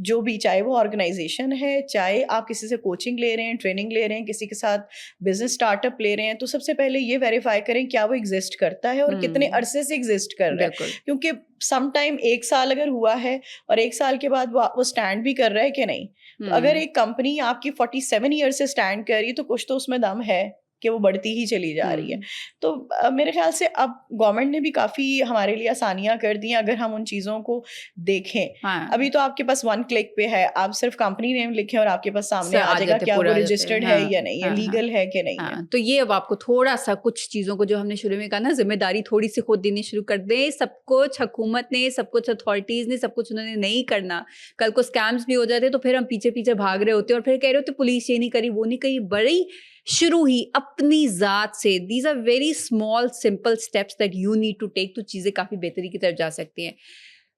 جو بھی، چاہے وہ آرگنائزیشن ہے، چاہے آپ کسی سے کوچنگ لے رہے ہیں، ٹریننگ لے رہے ہیں، کسی کے ساتھ بزنس اسٹارٹ اپ لے رہے ہیں، تو سب سے پہلے یہ ویریفائی کریں کیا وہ ایگزسٹ کرتا ہے اور کتنے عرصے سے ایگزسٹ کر رہا ہے. کیونکہ سم ٹائم 1 سال اگر ہوا ہے اور 1 سال کے بعد وہ اسٹینڈ بھی کر رہا ہے کہ نہیں. تو اگر ایک کمپنی آپ کی 47 ایئر سے اسٹینڈ کر رہی ہے تو کچھ تو اس میں دم ہے کہ وہ بڑھتی ہی چلی جا رہی ہے. تو میرے خیال سے اب گورنمنٹ نے بھی کافی ہمارے لیے آسانیاں کر دی ہیں اگر ہم ان چیزوں کو دیکھیں. ابھی تو آپ کے پاس 1 کلک پہ ہے، آپ صرف کمپنی نیم لکھیں اور آپ کے پاس سامنے آ جائے گا کیا وہ رجسٹرڈ ہے یا نہیں ہے، لیگل ہے کہ نہیں ہے. تو یہ اب آپ کو تھوڑا سا کچھ چیزوں کو جو ہم نے شروع میں کہا نا، ذمہ داری تھوڑی سی خود دینی شروع کر دیں. سب کچھ حکومت نے، سب کچھ اتھارٹیز نے، سب کچھ انہوں نے نہیں کرنا. کل کو اسکیمز بھی ہو جاتے تو پھر ہم پیچھے پیچھے بھاگ رہے ہوتے اور پھر کہہ رہے ہوتے پولیس یہ نہیں کری، وہ نہیں کری. بڑی شروع ہی اپنی ذات سے، these are very small simple steps that you need to take, تو چیزیں کافی بہتری کی طرف جا سکتی ہیں.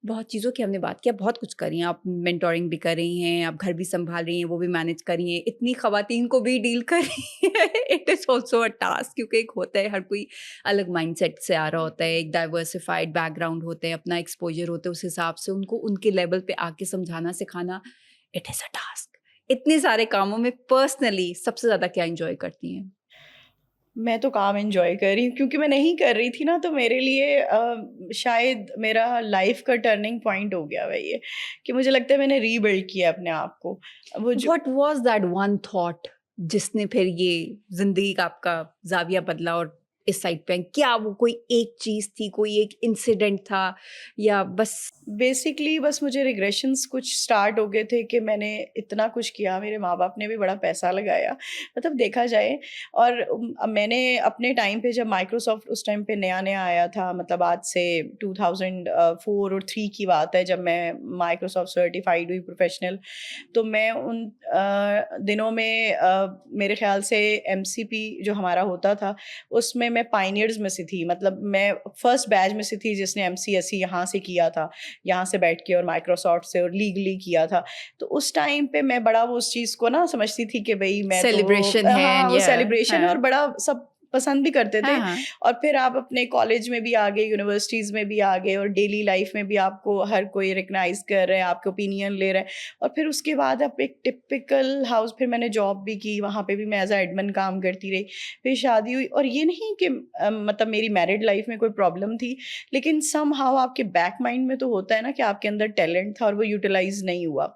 بہت چیزوں کی ہم نے بات کیا، بہت کچھ کر رہی ہیں آپ. مینٹورنگ بھی کر رہی ہیں آپ، گھر بھی سنبھال رہی ہیں، وہ بھی مینج کر رہی ہیں، اتنی خواتین کو بھی ڈیل کر رہی ہیں. It is also a task, کیونکہ ایک ہوتا ہے ہر کوئی الگ مائنڈ سیٹ سے آ رہا ہوتا ہے، ایک ڈائیورسفائڈ بیک گراؤنڈ ہوتا ہے، اپنا ایکسپوجر ہوتا ہے، اس حساب سے ان کو ان کے لیول پہ آ کے سمجھانا سکھانا، اٹ از اے ٹاسک. اتنے سارے کاموں میں پرسنلی سب سے زیادہ کیا انجوائے کرتی ہیں؟ میں تو کام انجوائے کر رہی ہوں، کیونکہ میں نہیں کر رہی تھی نا، تو میرے لیے شاید میرا لائف کا ٹرننگ پوائنٹ ہو گیا ہے یہ، کہ مجھے لگتا ہے میں نے ری بلڈ کیا اپنے آپ کو. وہ جو what was that one thought جس نے پھر یہ زندگی کا آپ کا زاویہ بدلا اور اس سائڈ پہ کیا وہ کوئی ایک چیز تھی، کوئی ایک انسیڈنٹ تھا، یا بس بیسکلی بس مجھے ریگریشنس کچھ اسٹارٹ ہو گئے تھے کہ میں نے اتنا کچھ کیا، میرے ماں باپ نے بھی بڑا پیسہ لگایا، مطلب دیکھا جائے. اور میں نے اپنے ٹائم پہ جب مائکروسافٹ اس ٹائم پہ نیا نیا آیا تھا، مطلب آج سے 2004 اور 3 کی بات ہے جب میں مائکروسافٹ سرٹیفائڈ ہوئی پروفیشنل. تو میں ان دنوں میں میرے خیال سے MCP جو ہمارا ہوتا تھا اس میں پائنیئرز میں سے تھی، مطلب میں فرسٹ بیچ میں سے تھی جس نے MCSE یہاں سے کیا تھا، یہاں سے بیٹھ کے اور مائکروسافٹ سے اور لیگلی کیا تھا. تو اس ٹائم پہ میں بڑا وہ اس چیز کو نا سمجھتی تھی کہ بھائی میں تو سیلیبریشن ہے، ہاں وہ سیلیبریشن ہے اور بڑا سب پسند بھی کرتے تھے. ہاں ہاں اور پھر آپ اپنے کالج میں بھی آ گئے, یونیورسٹیز میں بھی آ گئے, اور ڈیلی لائف میں بھی آپ کو ہر کوئی ریکگنائز کر رہا ہے, آپ کے اوپینین لے رہا ہے. اور پھر اس کے بعد آپ ایک ٹپکل ہاؤس, پھر میں نے جاب بھی کی, وہاں پہ بھی میں ایز اے ایڈمن کام کرتی رہی, پھر شادی ہوئی. اور یہ نہیں کہ مطلب میری میرڈ لائف میں کوئی پرابلم تھی, لیکن سم ہاؤ آپ کے بیک مائنڈ میں تو ہوتا ہے نا کہ آپ کے اندر ٹیلنٹ تھا اور وہ یوٹیلائز نہیں ہوا.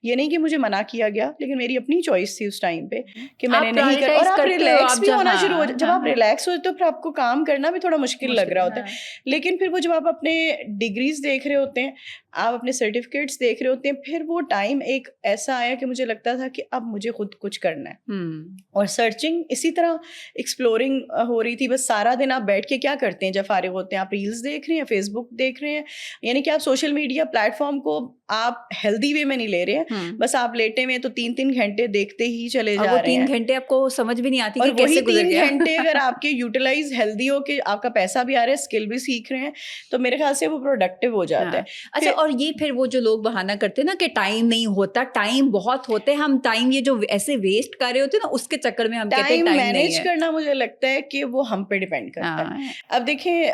یہ نہیں کہ مجھے منع کیا گیا, لیکن میری اپنی چوائس تھی اس ٹائم پہ کہ میں نے آپ نہیں کر. اور پرائرٹائز آپ کرتے ہو ریلیکس آپ بھی ہونا جہاں شروع ہو, جب ہاں آپ ہاں ریلیکس ہوتے تو پھر آپ کو کام کرنا بھی تھوڑا مشکل لگ مشکل رہا ہوتا ہے. ہاں لیکن پھر وہ جب آپ اپنے ڈگریز دیکھ رہے ہوتے ہیں, آپ اپنے سرٹیفکیٹس دیکھ رہے ہوتے ہیں, پھر وہ ٹائم ایک ایسا آیا کہ مجھے لگتا تھا کہ اب مجھے خود کچھ کرنا ہے. اور سرچنگ اسی طرح ایکسپلورنگ ہو رہی تھی. بس سارا دن آپ بیٹھ کے کیا کرتے ہیں جب فارغ ہوتے ہیں؟ آپ ریلز دیکھ رہے ہیں, فیس بک دیکھ رہے ہیں, یعنی کہ آپ سوشل میڈیا پلیٹ فارم کو آپ ہیلدی وے میں نہیں لے رہے ہیں, بس آپ لیٹے ہوئے تو 3 گھنٹے دیکھتے ہی چلے اور جا وہ رہے 3 ہیں. گھنٹے آپ کو سمجھ بھی نہیں آتی اور کہ وہی کیسے گزر 3 گیا. گھنٹے اگر آپ کے یوٹیلائز ہیلدی ہو کہ آپ کا پیسہ بھی آ رہا ہے, اسکل بھی سیکھ رہے ہیں, تو میرے خیال سے وہ پروڈکٹیو ہو جاتا ہاں ہے. اچھا, اور یہ پھر وہ جو لوگ بہانہ کرتے ہیں نا کہ ٹائم نہیں ہوتا, ٹائم بہت ہوتے ہیں, ہم ٹائم یہ جو ایسے ویسٹ کر رہے ہوتے ہیں نا, اس کے چکر میں ہم کہتے ہیں ٹائم ٹائم نہیں مینیج ہے. کرنا مجھے لگتا ہے کہ وہ ہم پہ ڈیپینڈ کرتا ہے. ہاں اب دیکھیں,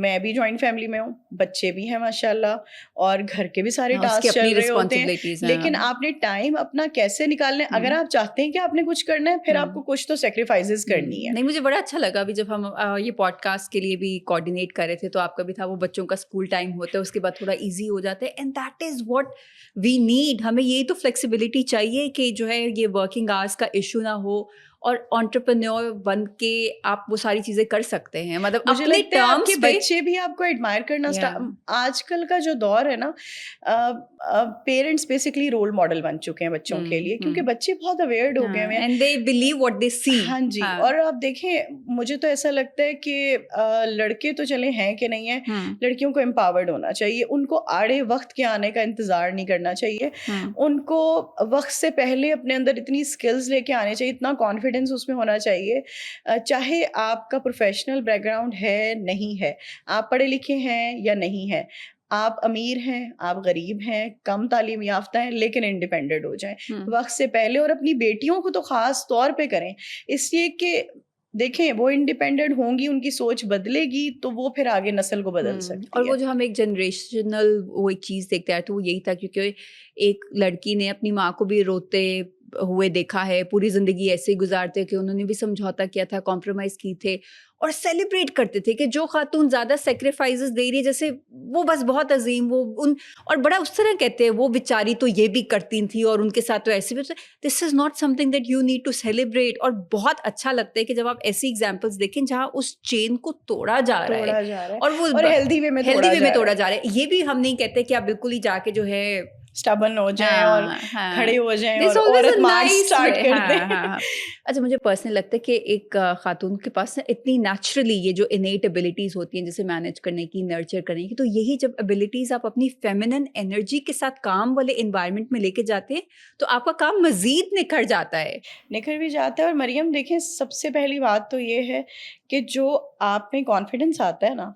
میں بھی جوائنٹ فیملی میں ہوں, بچے بھی ہیں ماشاء اللہ, اور گھر کے بھی سارے اس کی ٹاسک چل اپنی رہے ہوتے ہیں, رسپانسبلٹیز ہیں. لیکن آپ نے ٹائم اپنا کیسے نکالنا ہے؟ اگر آپ چاہتے ہیں کہ آپ نے کچھ کرنا ہے, پھر آپ کو کچھ تو سیکریفائسز کرنی ہے. نہیں, مجھے بڑا اچھا لگا ابھی جب ہم یہ پوڈ کاسٹ کے لیے بھی کوآرڈینیٹ کر رہے تھے, تو آپ کا بھی تھا وہ بچوں کا اسکول ٹائم ہوتا ہے, اس کے بعد تھوڑا ایزی ہو جاتا ہے, and that is what we need. ہمیں یہی تو فلیکسیبلٹی چاہیے کہ جو ہے یہ ورکنگ آورس کا ایشو نہ ہو, اور انٹرپرینور بن کے آپ وہ ساری چیزیں کر سکتے ہیں, مطلب مجھے اپنے لگتا ہے آپ کے ٹرمز پہ. بچے بھی آپ کو ایڈمائر کرنا Yeah. آج کل کا جو دور ہے نا, پیرنٹس بیسکلی رول ماڈل بن چکے ہیں بچوں کے لیے, کیونکہ بچے بہت اویئرڈ ہو گئے ہوئے ہیں. And they believe what they see. ہاں جی, اور آپ دیکھیں, مجھے تو ایسا لگتا ہے کہ لڑکے تو چلے ہیں کہ نہیں ہیں, لڑکیوں کو امپاورڈ ہونا چاہیے. ان کو آڑے وقت کے آنے کا انتظار نہیں کرنا چاہیے, ان کو وقت سے پہلے اپنے اندر اتنی اسکلز لے کے آنے چاہیے, اتنا کانفیڈینس اس میں ہونا چاہیے. چاہے آپ کا پروفیشنل بیک گراؤنڈ ہے نہیں ہے, آپ پڑھے لکھے ہیں یا نہیں ہیں, آپ امیر ہیں, آپ غریب ہیں, کم تعلیم یافتہ ہیں, لیکن انڈیپینڈنٹ ہو جائیں وقت سے پہلے. اور اپنی بیٹیوں کو تو خاص طور پہ کریں, اس لیے کہ دیکھیں وہ انڈیپینڈنٹ ہوں گی, ان کی سوچ بدلے گی تو وہ پھر آگے نسل کو بدل سکتی اور ہے. وہ جو ہم ایک جنریشنل وہ ایک چیز دیکھتے آئے تو وہ یہی تھا, کیونکہ ایک لڑکی نے اپنی ماں کو بھی روتے ہوئے دیکھا ہے, پوری زندگی ایسے ہی گزارتے کہ انہوں نے بھی سمجھوتا کیا تھا, کمپرومائز کی تھے, اور سیلیبریٹ کرتے تھے کہ جو خاتون زیادہ سیکریفائسز دے رہی ہے, جیسے وہ بس بہت عظیم, وہ ان اور بڑا اس طرح کہتے ہیں وہ بیچاری تو یہ بھی کرتی تھی اور ان کے ساتھ تو ایسے بھی. This is not something that you need to celebrate. اور بہت اچھا لگتا ہے کہ جب آپ ایسی ایگزامپلس دیکھیں جہاں اس چین کو توڑا جا رہا ہے, اور وہ ہیلدی وے میں توڑا جا رہا ہے. یہ بھی ہم نہیں کہتے کہ آپ بالکل ہی جا کے جو ہے اسٹبن ہو جائیں اور کھڑے ہو جائیں اور There's always عورت a March nice start way. کر دیں. اچھا, مجھے پرسنل لگتا ہے کہ ایک خاتون کے پاس اتنی نیچرلی یہ جو انیٹ ابیلٹیز ہوتی ہیں جیسے مینیج کرنے کی, نرچر کرنے کی, تو یہی جب ابیلٹیز آپ اپنی فیمینن انرجی کے ساتھ کام والے انوائرمنٹ میں لے کے جاتے ہیں تو آپ کا کام مزید نکھر جاتا ہے. نکھر بھی جاتا ہے. اور مریم دیکھیں, سب سے پہلی بات تو یہ ہے کہ جو آپ میں کانفیڈنس آتا ہے نا,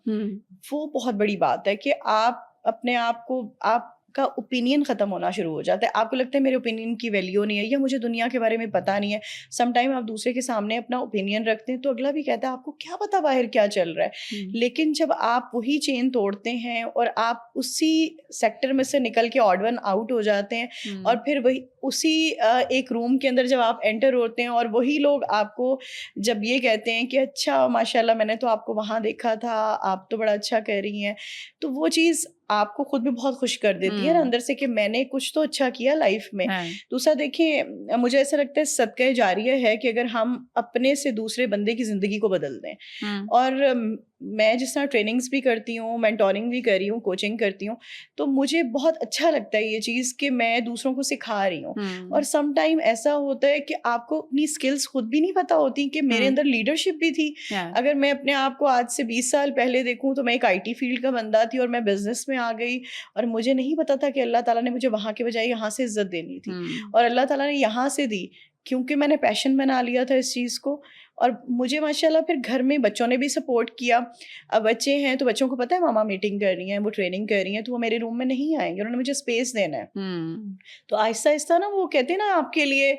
وہ بہت بڑی بات ہے کہ آپ اپنے آپ کو, آپ کا اوپینین ختم ہونا شروع ہو جاتا ہے. آپ کو لگتا ہے میرے اوپینین کی ویلیو نہیں ہے, یا مجھے دنیا کے بارے میں پتہ نہیں ہے. سم ٹائم آپ دوسرے کے سامنے اپنا اوپینین رکھتے ہیں تو اگلا بھی کہتا ہے آپ کو کیا پتا باہر کیا چل رہا ہے. لیکن جب آپ وہی چین توڑتے ہیں اور آپ اسی سیکٹر میں سے نکل کے آڈ ون آؤٹ ہو جاتے ہیں, اور پھر وہی اسی ایک روم کے اندر جب آپ انٹر ہوتے ہیں اور وہی لوگ آپ کو جب یہ کہتے ہیں کہ اچھا ماشاء اللہ میں نے تو آپ کو وہاں دیکھا تھا, آپ تو بڑا اچھا کر رہی ہیں, تو وہ چیز آپ کو خود بھی بہت خوش کر دیتی ہے نا اندر سے کہ میں نے کچھ تو اچھا کیا لائف میں. دوسرا دیکھیں, مجھے ایسا لگتا ہے صدقہ جاریہ ہے کہ اگر ہم اپنے سے دوسرے بندے کی زندگی کو بدل دیں. اور میں جس طرح ٹریننگز بھی کرتی ہوں, مینٹورنگ بھی کر رہی ہوں, کوچنگ کرتی ہوں, تو مجھے بہت اچھا لگتا ہے یہ چیز کہ میں دوسروں کو سکھا رہی ہوں. اور سم ٹائم ایسا ہوتا ہے کہ آپ کو اپنی اسکلس خود بھی نہیں پتہ ہوتی کہ میرے اندر لیڈرشپ بھی تھی. اگر میں اپنے آپ کو آج سے 20 سال پہلے دیکھوں تو میں ایک IT فیلڈ کا بندہ تھی اور میں بزنس میں آ گئی, اور مجھے نہیں پتا تھا کہ اللہ تعالیٰ نے مجھے وہاں کے بجائے یہاں سے عزت دینی تھی, اور اللہ تعالیٰ نے یہاں سے دی کیونکہ میں نے پیشن بنا لیا تھا اس چیز کو. اور مجھے ماشاءاللہ پھر گھر میں بچوں نے بھی سپورٹ کیا. اب بچے ہیں تو بچوں کو پتہ ہے ماما میٹنگ کر رہی ہیں, وہ ٹریننگ کر رہی ہیں, تو وہ میرے روم میں نہیں آئیں گے, انہوں نے مجھے اسپیس دینا ہے. تو آہستہ آہستہ نا وہ کہتے ہیں نا آپ کے لیے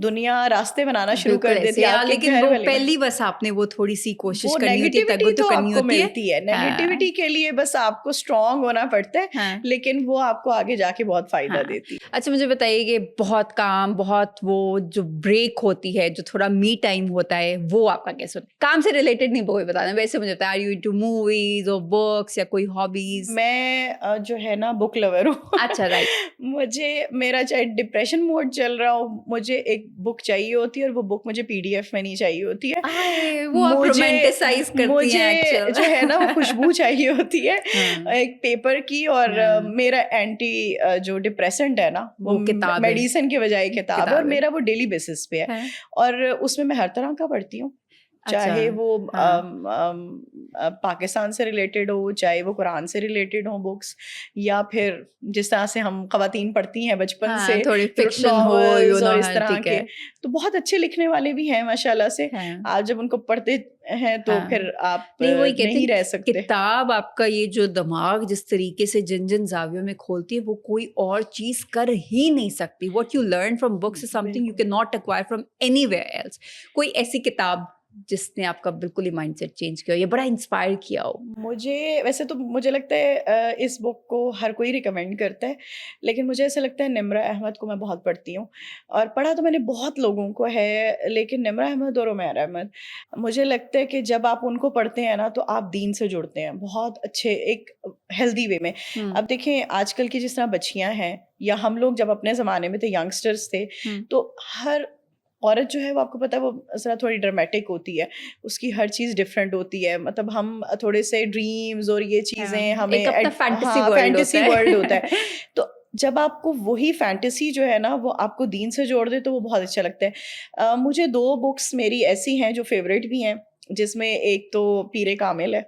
دنیا راستے بنانا شروع بالکل کر ایسے دیتی ہے, آپ کے لیکن گھر وہ والے پہلی بس آپ نے وہ تھوڑی سی کوشش وہ کرنی ہوتی ہے, نیگیٹیوٹی تو تو کرنی آپ کو ہوتی ہے. ملتی ہے, ہاں نیگیٹیوٹی کے لیے بس آپ کو اسٹرانگ ہونا پڑتا ہے, ہاں لیکن وہ آپ کو آگے جا کے بہت فائدہ ہاں. دیتی ہے. اچھا مجھے بتائیے کہ بہت کام, بہت وہ جو بریک ہوتی ہے, جو تھوڑا می ٹائم ہوتا ہے, وہ آپ کا کیسے ہوتا ہے؟ کام سے ریلیٹڈ نہیں کوئی بتانا, ویسے مجھے بتایا, آر یو انٹو موویز اور بکس یا کوئی ہابیز؟ میں جو ہے نا بک لور ہوں. اچھا رائٹ. مجھے میرا چاہے ڈپریشن موڈ چل رہا ہو, مجھے ایک بک چاہیے ہوتی ہے, اور وہ بک مجھے PDF میں نہیں چاہیے ہوتی ہے. وہ آپ رومانٹیسائز کرتی ہیں مجھے ایکچوئل. جو ہے نا وہ خوشبو چاہیے ہوتی ہے ہاں ایک پیپر کی, اور میرا اینٹی جو ڈپریسنٹ ہے نا وہ وہ کتاب ہے, میڈیسن کے بجائے کتاب ہے, اور میرا وہ ڈیلی بیسس پہ ہے, ہاں. اور اس میں ہر طرح کا پڑھتی ہوں, اچھا چاہے وہ ہاں پاکستان سے ریلیٹڈ ہو, چاہے وہ قرآن سے ریلیٹڈ ہو بکس, یا پھر جس طرح سے ہم خواتین پڑھتی ہیں بچپن ہاں, سے, تھوڑی فکشن ہو, ناولز یو نو, اور اس ہاں طرح ٹھیک کے, ہے. تو بہت اچھے لکھنے والے بھی ہیں ماشاءاللہ سے. ہاں آپ جب ان کو پڑھتے ہیں تو ہاں. پھر آپ نہیں وہی کہتے نہیں رہ ہیں, سکتے. کتاب آپ کا یہ جو دماغ جس طریقے سے جن جن زاویوں میں کھولتی ہے, وہ کوئی اور چیز کر ہی نہیں سکتی. What you learn from books is something you can not acquire from anywhere else. کوئی ایسی کتاب جس نے آپ کا بالکل ہی مائنڈ سیٹ چینج کیا ہو یا بڑا انسپائر کیا ہو؟ مجھے ویسے تو مجھے لگتا ہے اس بک کو ہر کوئی ریکمینڈ کرتا ہے, لیکن مجھے ایسا لگتا ہے نمرہ احمد کو میں بہت پڑھتی ہوں, اور پڑھا تو میں نے بہت لوگوں کو ہے, لیکن نمرہ احمد اور عمیر احمد, مجھے لگتا ہے کہ جب آپ ان کو پڑھتے ہیں نا تو آپ دین سے جڑتے ہیں بہت اچھے ایک ہیلدی وے میں. اب دیکھیں آج کل کی جس طرح بچیاں ہیں, یا ہم لوگ جب اپنے زمانے میں تھے ینگسٹرز تھے, تو ہر عورت جو ہے وہ آپ کو پتہ ہے وہ ذرا تھوڑی ڈرامیٹک ہوتی ہے, اس کی ہر چیز ڈفرینٹ ہوتی ہے, مطلب ہم تھوڑے سے ڈریمز اور یہ چیزیں ہمیں ایک اپنا فینٹیسی ہاں ورلڈ فینٹیسی ہوتا ورلڈ ہوتا ہے. ہے. تو جب آپ کو وہی فینٹیسی جو ہے نا وہ آپ کو دین سے جوڑ دے تو وہ بہت اچھا لگتا ہے. مجھے 2 بکس میری ایسی ہیں جو فیوریٹ بھی ہیں, جس میں ایک تو پیر کامل ہے,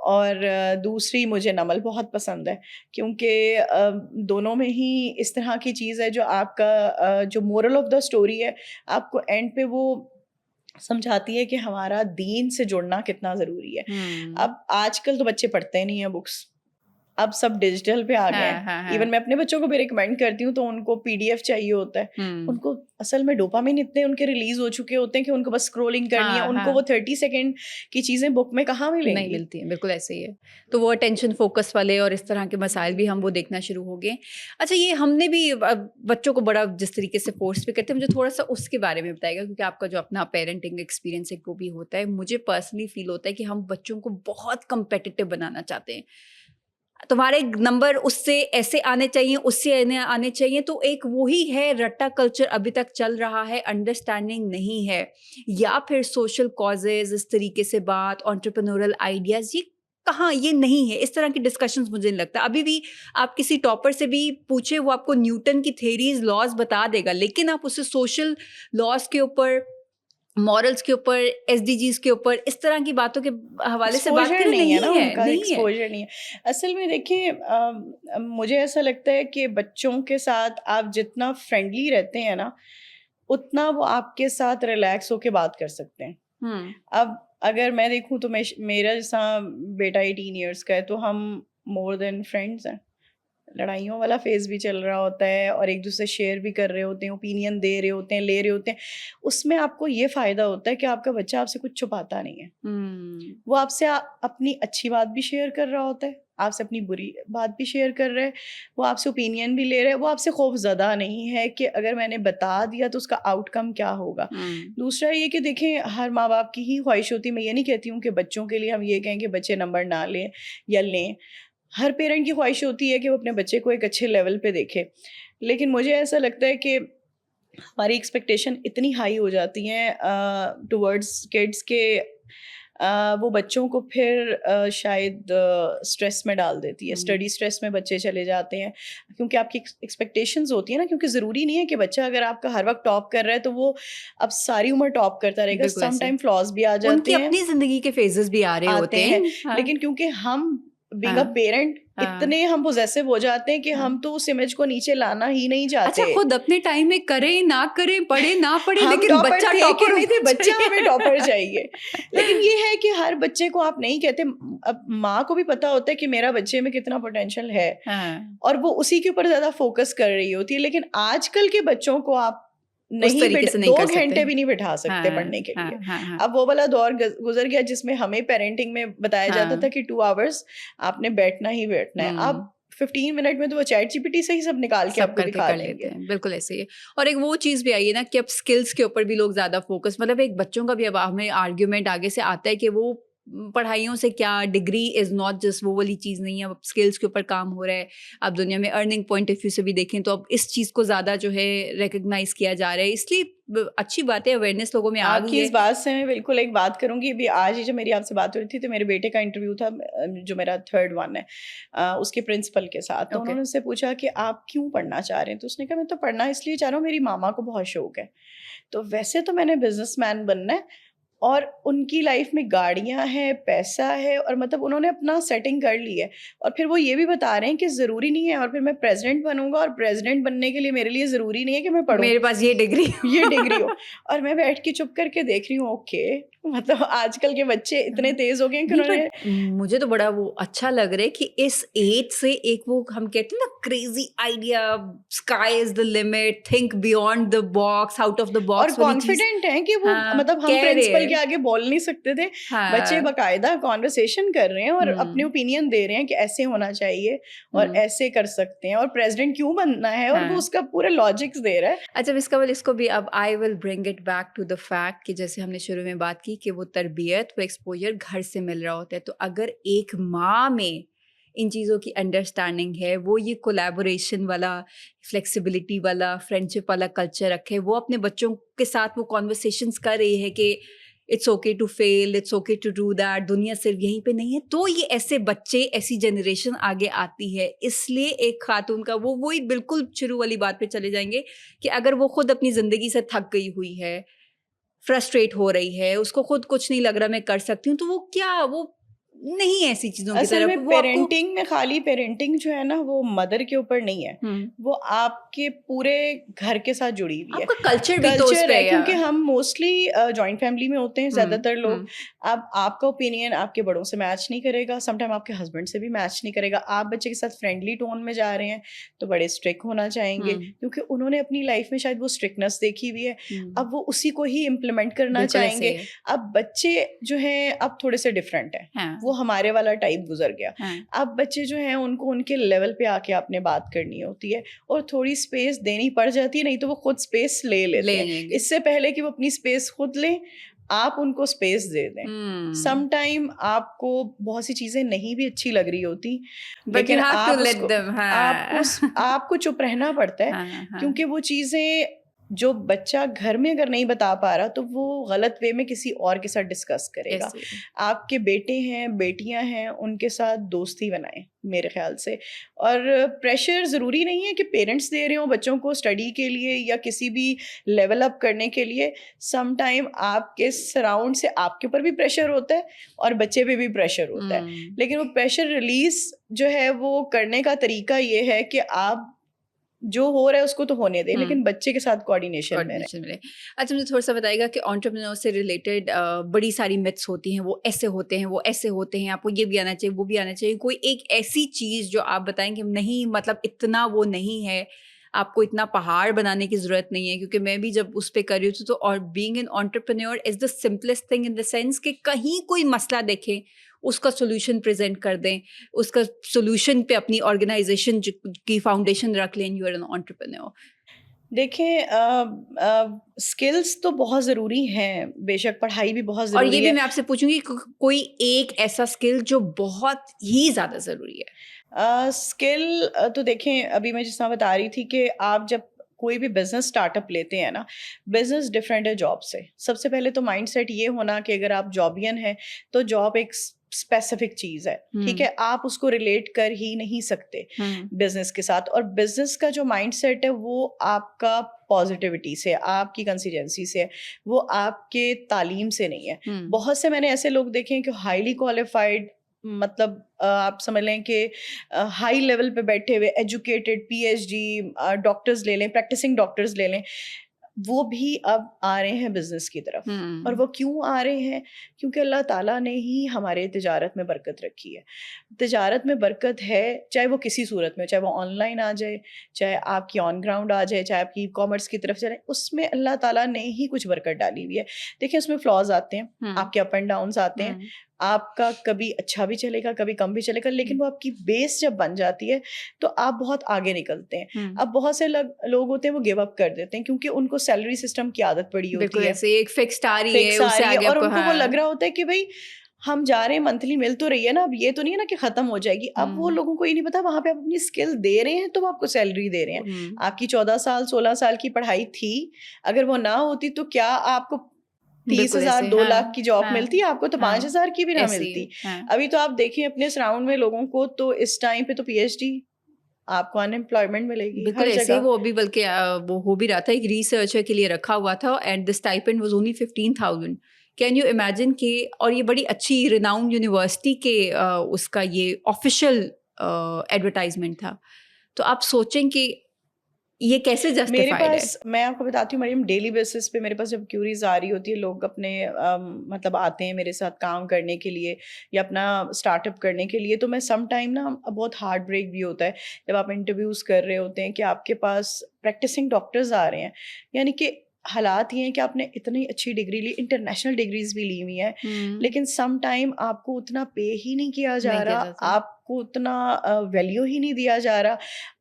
اور دوسری مجھے نمل بہت پسند ہے, کیونکہ دونوں میں ہی اس طرح کی چیز ہے جو آپ کا جو مورل آف دا اسٹوری ہے, آپ کو اینڈ پہ وہ سمجھاتی ہے کہ ہمارا دین سے جڑنا کتنا ضروری ہے. اب آج کل تو بچے پڑھتے نہیں ہیں بکس, اب سب ڈیجیٹل پہ آ گئے ہیں. ایون میں اپنے بچوں کو بھی ریکمینڈ کرتی ہوں تو ان کو PDF چاہیے ہوتا ہے. ان کو اصل میں ڈوپامین اتنے ان کے ریلیز ہو چکے ہوتے ہیں کہ ان کو بس اسکرولنگ کرنی ہے, ان کو وہ 30 سیکنڈ کی چیزیں بک میں کہاں ملیں نہیں گی. ملتی ہیں, بالکل ایسے ہی ہے. تو وہ اٹینشن فوکس والے اور اس طرح کے مسائل بھی ہم وہ دیکھنا شروع ہو گئے. اچھا یہ ہم نے بھی بچوں کو بڑا جس طریقے سے فورس بھی کرتے ہیں, مجھے تھوڑا سا اس کے بارے میں بتائے گا, کیونکہ آپ کا جو اپنا پیرنٹنگ ایکسپیرینس ہے وہ بھی ہوتا ہے. مجھے پرسنلی فیل ہوتا ہے کہ ہم بچوں کو بہت کمپیٹیٹیو بنانا چاہتے ہیں. تمہارے نمبر اس سے ایسے آنے چاہیے, اس سے آنے چاہیے, تو ایک وہی ہے رٹا کلچر ابھی تک چل رہا ہے, انڈرسٹینڈنگ نہیں ہے, یا پھر سوشل کازز, اس طریقے سے بات, انٹرپرینورل آئیڈیاز, یہ کہاں, یہ نہیں ہے. اس طرح کی ڈسکشنز مجھے نہیں لگتا. ابھی بھی آپ کسی ٹاپر سے بھی پوچھے, وہ آپ کو نیوٹن کی تھیریز, لاز بتا دے گا, لیکن آپ اسے سوشل لاز کے اوپر, مورلز کے اوپر, SDGs کے اوپر, اس طرح کی باتوں کے حوالے سے بات ایکسپوجر کریں, نہیں ہے نا, ان کا نہیں ہے. ایکسپوجر نہیں ہے. اصل میں دیکھیں مجھے ایسا لگتا ہے کہ بچوں کے ساتھ آپ جتنا فرینڈلی رہتے ہیں نا, اتنا وہ آپ کے ساتھ ریلیکس ہو کے بات کر سکتے ہیں. اب اگر میں دیکھوں تو میرا جیسا بیٹا 18 ایئرس کا ہے, تو ہم مور دین فرینڈس ہیں. لڑائیوں والا فیز بھی چل رہا ہوتا ہے, اور ایک دوسرے شیئر بھی کر رہے ہوتے ہیں, اوپینین دے رہے ہوتے ہیں, لے رہے ہوتے ہیں. اس میں آپ کو یہ فائدہ ہوتا ہے کہ آپ کا بچہ آپ سے کچھ چھپاتا نہیں ہے. وہ آپ سے اپنی اچھی بات بھی شیئر کر رہا ہوتا ہے, آپ سے اپنی بری بات بھی شیئر کر رہے ہیں, وہ آپ سے اوپینین بھی لے رہے ہیں. وہ آپ سے خوف زدہ نہیں ہے کہ اگر میں نے بتا دیا تو اس کا آؤٹ کم کیا ہوگا. دوسرا یہ کہ دیکھیں ہر ماں باپ کی ہی خواہش ہوتی ہے, میں یہ نہیں کہتی ہوں کہ بچوں کے لیے ہم یہ کہیں کہ بچے نمبر نہ لیں یا لیں. ہر پیرنٹ کی خواہش ہوتی ہے کہ وہ اپنے بچے کو ایک اچھے لیول پہ دیکھے, لیکن مجھے ایسا لگتا ہے کہ ہماری ایکسپیکٹیشن اتنی ہائی ہو جاتی ہیں ٹورڈز کڈس کے وہ بچوں کو پھر شاید اسٹریس میں ڈال دیتی ہے. اسٹڈی اسٹریس میں بچے چلے جاتے ہیں کیونکہ آپ کی ایکسپیکٹیشنز ہوتی ہیں نا, کیونکہ ضروری نہیں ہے کہ بچہ اگر آپ کا ہر وقت ٹاپ کر رہا ہے تو وہ اب ساری عمر ٹاپ کرتا رہے گا. سم ٹائم فلاز بھی آ ان جاتے کی ہیں, اپنی زندگی کے فیزز بھی آ رہے ہوتے ہیں. لیکن کیونکہ ہم being a parent ہاں۔ اتنے ہم possessive ہو جاتے ہیں کہ ہم تو اس امیج کو نیچے لانا ہی نہیں چاہتے. اچھا خود اپنے ٹائم میں کریں نہ کریں, پڑھے نہ پڑھے, ہم لیکن ٹاپر بچہ تھے کہ ٹاپر نہیں تھے, ہونا بچہ چاہیے. ہمیں ٹاپر چاہیے. لیکن یہ ہے کہ ہر بچے کو آپ نہیں کہتے, اب ماں کو بھی پتا ہوتا ہے کہ میرا بچے میں کتنا پوٹینشیل ہے اور وہ اسی کے اوپر زیادہ فوکس کر رہی ہوتی ہے. لیکن آج کل کے بچوں کو آپ نہیں 2 گھنٹے بھی نہیں بٹھا سکتے پڑھنے کے لیے. اب وہ والا دور گزر گیا جس میں ہمیں پیرنٹنگ میں بتایا جاتا تھا کہ 2 آورس آپ نے بیٹھنا ہی بیٹھنا ہے. اب 15 منٹ میں تو وہ چیٹ جی پی ٹی سے ہی سب نکال کے آپ کو دکھا دیں گے. بالکل ایسے ہی ہے. اور ایک وہ چیز بھی آئی ہے نا کہ اب اسکلس کے اوپر بھی لوگ زیادہ فوکس, مطلب ایک بچوں کا بھی اب ہمیں آرگیومنٹ آگے سے آتا ہے کہ وہ پڑھائیوں سے کیا, ڈگری از ناٹ جسٹ وہ والی چیز نہیں ہے, اب اسکلس کے اوپر کام ہو رہا ہے. اب دنیا میں ارننگ پوائنٹ آف ویو سے بھی دیکھیں تو اب اس چیز کو زیادہ جو ہے ریکگنائز کیا جا رہا ہے, اس لیے اچھی بات ہے, اویئرنیس لوگوں میں آ آپ گئی کی ہے. اس بات سے میں بالکل ایک بات کروں گی. ابھی آج ہی جب میری آپ سے بات ہو رہی تھی تو میرے بیٹے کا انٹرویو تھا, جو میرا 3rd ون ہے, اس کے پرنسپل کے ساتھ. تو انہوں نے اس سے پوچھا کہ آپ کیوں پڑھنا چاہ رہے ہیں؟ تو اس نے کہا میں تو پڑھنا اس لیے چاہ رہا ہوں, میری ماما کو بہت شوق ہے. تو ویسے تو میں نے بزنس مین بننا ہے, اور ان کی لائف میں گاڑیاں ہیں, پیسہ ہے, اور مطلب انہوں نے اپنا سیٹنگ کر لی ہے. اور پھر وہ یہ بھی بتا رہے ہیں کہ ضروری نہیں ہے, اور پھر میں پریزیڈنٹ بنوں گا, اور پریزیڈنٹ بننے کے لیے میرے لیے ضروری نہیں ہے کہ میں پڑھوں, میرے پاس یہ ڈگری یہ ڈگری ہو. اور میں بیٹھ کے چپ کر کے دیکھ رہی ہوں, اوکے مطلب آج کل کے بچے اتنے تیز ہو گئے کہ انہوں نے, مجھے تو بڑا وہ اچھا لگ رہا ہے کہ اس ایج سے ایک وہ ہم کہتے ہیں نا crazy idea, sky is the limit, think beyond the box, out of the اور باکس, کانفیڈنٹ ہیں کہ وہ مطلب ہم پرنسپل کے آگے بول نہیں سکتے تھے, بچے باقاعدہ کانورسیشن کر رہے ہیں اور اپنے اوپینین دے رہے ہیں کہ ایسے ہونا چاہیے اور ایسے کر سکتے ہیں, اور پریزیڈنٹ کیوں بننا ہے, اور وہ اس کا پورا لاجکس دے رہا ہے. اچھا اس کو بھی اب I will bring it back to the fact کہ جیسے ہم نے شروع میں بات کی کہ وہ تربیت, وہ ایکسپوجر گھر سے مل رہا ہوتا ہے. تو اگر ایک ماں میں ان چیزوں کی انڈرسٹینڈنگ ہے, وہ یہ کولیبوریشن والا, فلیکسیبلٹی والا, فرینڈشپ والا کلچر رکھے, وہ اپنے بچوں کے ساتھ وہ کانورسیشنس کر رہی ہے کہ it's okay to feel, it's okay to do that, دنیا صرف یہیں پہ نہیں ہے, تو یہ ایسے بچے, ایسی جنریشن آگے آتی ہے. اس لیے ایک خاتون کا وہی بالکل شروع والی بات پہ چلے جائیں گے کہ اگر وہ خود اپنی زندگی سے تھک گئی ہوئی ہے, فرسٹریٹ ہو رہی ہے, اس کو خود کچھ نہیں لگ رہا میں کر سکتی ہوں, تو وہ کیا, وہ نہیں ایسی چیزوں کی اصل طرف. میں پیرنٹنگ میں خالی پیرنٹنگ جو ہے نا وہ مدر کے اوپر نہیں ہے, وہ آپ کے پورے گھر کے ساتھ جڑی ہوئی ہے. آپ کا کلچر بھی تو اس پہ ہے, کیونکہ ہم موسٹلی جوائنٹ فیملی میں ہوتے ہیں زیادہ تر لوگ. اب آپ کا اوپینین آپ کے بڑوں سے میچ نہیں کرے گا, سم ٹائم آپ کے ہسبینڈ سے بھی میچ نہیں کرے گا. آپ بچے کے ساتھ فرینڈلی ٹون میں جا رہے ہیں تو بڑے اسٹرکٹ ہونا چاہیں گے, کیونکہ انہوں نے اپنی لائف میں شاید وہ اسٹرکٹنس دیکھی ہوئی ہے, اب وہ اسی کو ہی امپلیمنٹ کرنا چاہیں گے. اب بچے جو ہیں اب تھوڑے سے ڈفرینٹ ہیں, وہ ہمارے والا ٹائپ گزر گیا. اب بچے جو ہیں ان کو ان کے لیول پہ آ کے آپ نے بات کرنی ہوتی ہے, اور تھوڑی اسپیس دینی پڑ جاتی ہے, نہیں تو وہ خود اسپیس لے لیتے ہیں. اس سے پہلے کہ وہ اپنی اسپیس خود لیں, آپ ان کو اسپیس دے دیں. سم ٹائم آپ کو بہت سی چیزیں نہیں بھی اچھی لگ رہی ہوتی, لیکن آپ کو چپ رہنا پڑتا ہے, کیونکہ وہ چیزیں جو بچہ گھر میں اگر نہیں بتا پا رہا تو وہ غلط وے میں کسی اور کے ساتھ ڈسکس کرے گا. آپ کے بیٹے ہیں, بیٹیاں ہیں, ان کے ساتھ دوستی بنائیں میرے خیال سے. اور پریشر ضروری نہیں ہے کہ پیرنٹس دے رہے ہوں بچوں کو اسٹڈی کے لیے یا کسی بھی لیول اپ کرنے کے لیے. سم ٹائم آپ کے سراؤنڈ سے آپ کے اوپر بھی پریشر ہوتا ہے اور بچے پہ بھی پریشر ہوتا ہے, لیکن وہ پریشر ریلیز جو ہے وہ کرنے کا طریقہ یہ ہے کہ آپ جو ہو رہا ہے اس کو تو ہونے دیں, لیکن بچے کے ساتھ کوآرڈینیشن میں رہیں. اچھا مجھے تھوڑا سا بتائے گا کہ انٹرپرینور سے ریلیٹڈ بڑی ساری متس ہوتی ہیں, وہ ایسے ہوتے ہیں, وہ ایسے ہوتے ہیں, آپ کو یہ بھی آنا چاہیے, وہ بھی آنا چاہیے. کوئی ایک ایسی چیز جو آپ بتائیں کہ نہیں, مطلب اتنا وہ نہیں ہے, آپ کو اتنا پہاڑ بنانے کی ضرورت نہیں ہے, کیونکہ میں بھی جب اس پہ کر رہی ہوں تو, اور being an entrepreneur is the simplest thing in the sense کہ کہیں کوئی مسئلہ دیکھیں, اس کا سولوشن پریزنٹ کر دیں, اس کا سولوشن پہ اپنی آرگنائزیشن کی فاؤنڈیشن رکھ لیں. You are an entrepreneur. دیکھیں اسکلس تو بہت ضروری ہیں, بے شک پڑھائی بھی بہت ضروری ہے. اور یہ بھی میں آپ سے پوچھوں گی کوئی ایک ایسا اسکل جو بہت ہی زیادہ ضروری ہے. اسکل تو دیکھیں, ابھی میں جس طرح بتا رہی تھی کہ آپ جب کوئی بھی بزنس اسٹارٹ اپ لیتے ہیں نا, بزنس ڈفرینٹ ہے جاب سے. سب سے پہلے تو مائنڈ سیٹ یہ ہونا کہ اگر آپ جابین ہیں تو جاب ایک اسپیسیفک چیز ہے, ٹھیک ہے, آپ اس کو ریلیٹ کر ہی نہیں سکتے بزنس کے ساتھ. اور بزنس کا جو مائنڈ سیٹ ہے وہ آپ کا پازیٹیوٹی سے, آپ کی کنسیجنسی سے, وہ آپ کے تعلیم سے نہیں ہے. بہت سے میں نے ایسے لوگ دیکھے ہیں کہ ہائیلی کوالیفائڈ مطلب آپ سمجھ لیں کہ ہائی لیول پہ بیٹھے ہوئے educated P H D doctors لے لیں, پریکٹسنگ ڈاکٹرز لے لیں, وہ بھی اب آ رہے ہیں بزنس کی طرف. اور وہ کیوں آ رہے ہیں؟ کیونکہ اللہ تعالیٰ نے ہی ہمارے تجارت میں برکت رکھی ہے. تجارت میں برکت ہے, چاہے وہ کسی صورت میں, چاہے وہ آن لائن آ جائے, چاہے آپ کی آن گراؤنڈ آ جائے, چاہے آپ کی کامرس کی طرف چلے, اس میں اللہ تعالیٰ نے ہی کچھ برکت ڈالی ہوئی ہے. دیکھیں اس میں فلاز آتے ہیں, آپ کے اپ اینڈ ڈاؤنس آتے ہیں, آپ کا کبھی اچھا بھی چلے گا, کبھی کم بھی چلے گا, لیکن وہ آپ کی بیس جب بن جاتی ہے تو آپ بہت آگے نکلتے ہیں. اب بہت سے لوگ ہوتے ہیں وہ گیو اپ کر دیتے ہیں کیونکہ ان کو سیلری سسٹم کی عادت پڑی ہوتی ہے, ایک فکسڈ آ رہی ہے, اور ان کو وہ لگ رہا ہوتا ہے کہ بھائی ہم جا رہے ہیں, منتھلی مل تو رہی ہے نا, اب یہ تو نہیں ہے نا کہ ختم ہو جائے گی. اب وہ لوگوں کو یہ نہیں پتا وہاں پہ آپ اپنی اسکل دے رہے ہیں تو وہ آپ کو سیلری دے رہے ہیں. آپ کی 14 سال 16 سال کی پڑھائی تھی, اگر وہ نہ ہوتی تو کیا آپ کو 30,000 2 لاکھ کی جاب ملتی, آپ کو تو 5,000 کی بھی نہ ملتی. ابھی تو آپ دیکھیں اپنے سراؤنڈ میں لوگوں کو, تو اس ٹائم پہ تو پی ایچ ڈی آپ کو ان امپلائمنٹ ملے گی بالکل ایسے. وہ ابھی بلکہ وہ ہو بھی رہا تھا, ایک ریسرچر کے لیے رکھا ہوا تھا and the stipend was only 15,000. Can you imagine کہ, اور یہ بڑی اچھی ریناؤنڈ یونیورسٹی کے اس کا یہ آفیشیل ایڈورٹائزمنٹ تھا. تو آپ سوچیں کہ یہ کیسے میرے جسٹیفائڈ ہے؟ پاس, میں آپ کو بتاتی ہوں مریم, ڈیلی بیسس پہ میرے پاس جب کیوریز آ رہی ہوتی ہے, لوگ اپنے مطلب آتے ہیں میرے ساتھ کام کرنے کے لیے یا اپنا اسٹارٹ اپ کرنے کے لیے, تو میں سم ٹائم نا بہت ہارڈ بریک بھی ہوتا ہے جب آپ انٹرویوز کر رہے ہوتے ہیں کہ آپ کے پاس پریکٹسنگ ڈاکٹرز آ رہے ہیں, یعنی کہ حالات یہ ہیں کہ آپ نے اتنی اچھی ڈگری لی, انٹرنیشنل ڈگریز بھی لی ہوئی ہیں, لیکن سم ٹائم آپ کو اتنا پے ہی نہیں کیا جا رہا, آپ کو اتنا ویلیو ہی نہیں دیا جا رہا,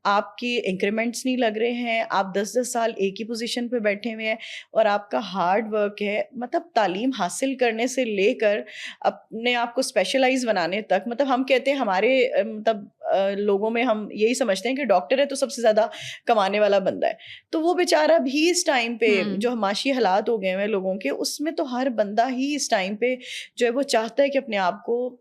آپ کے انکریمنٹس نہیں لگ رہے ہیں, آپ 10 سال ایک ہی پوزیشن پہ بیٹھے ہوئے ہیں, اور آپ کا ہارڈ ورک ہے, مطلب تعلیم حاصل کرنے سے لے کر اپنے آپ کو اسپیشلائز بنانے تک. مطلب ہم کہتے ہیں ہمارے مطلب لوگوں میں ہم یہی سمجھتے ہیں کہ ڈاکٹر ہے تو سب سے زیادہ کمانے والا بندہ ہے, تو وہ بیچارہ بھی اس ٹائم پہ جو معاشی حالات ہو گئے ہیں لوگوں کے, اس میں تو ہر بندہ ہی اس ٹائم پہ جو ہے وہ چاہتا ہے کہ اپنے آپ کو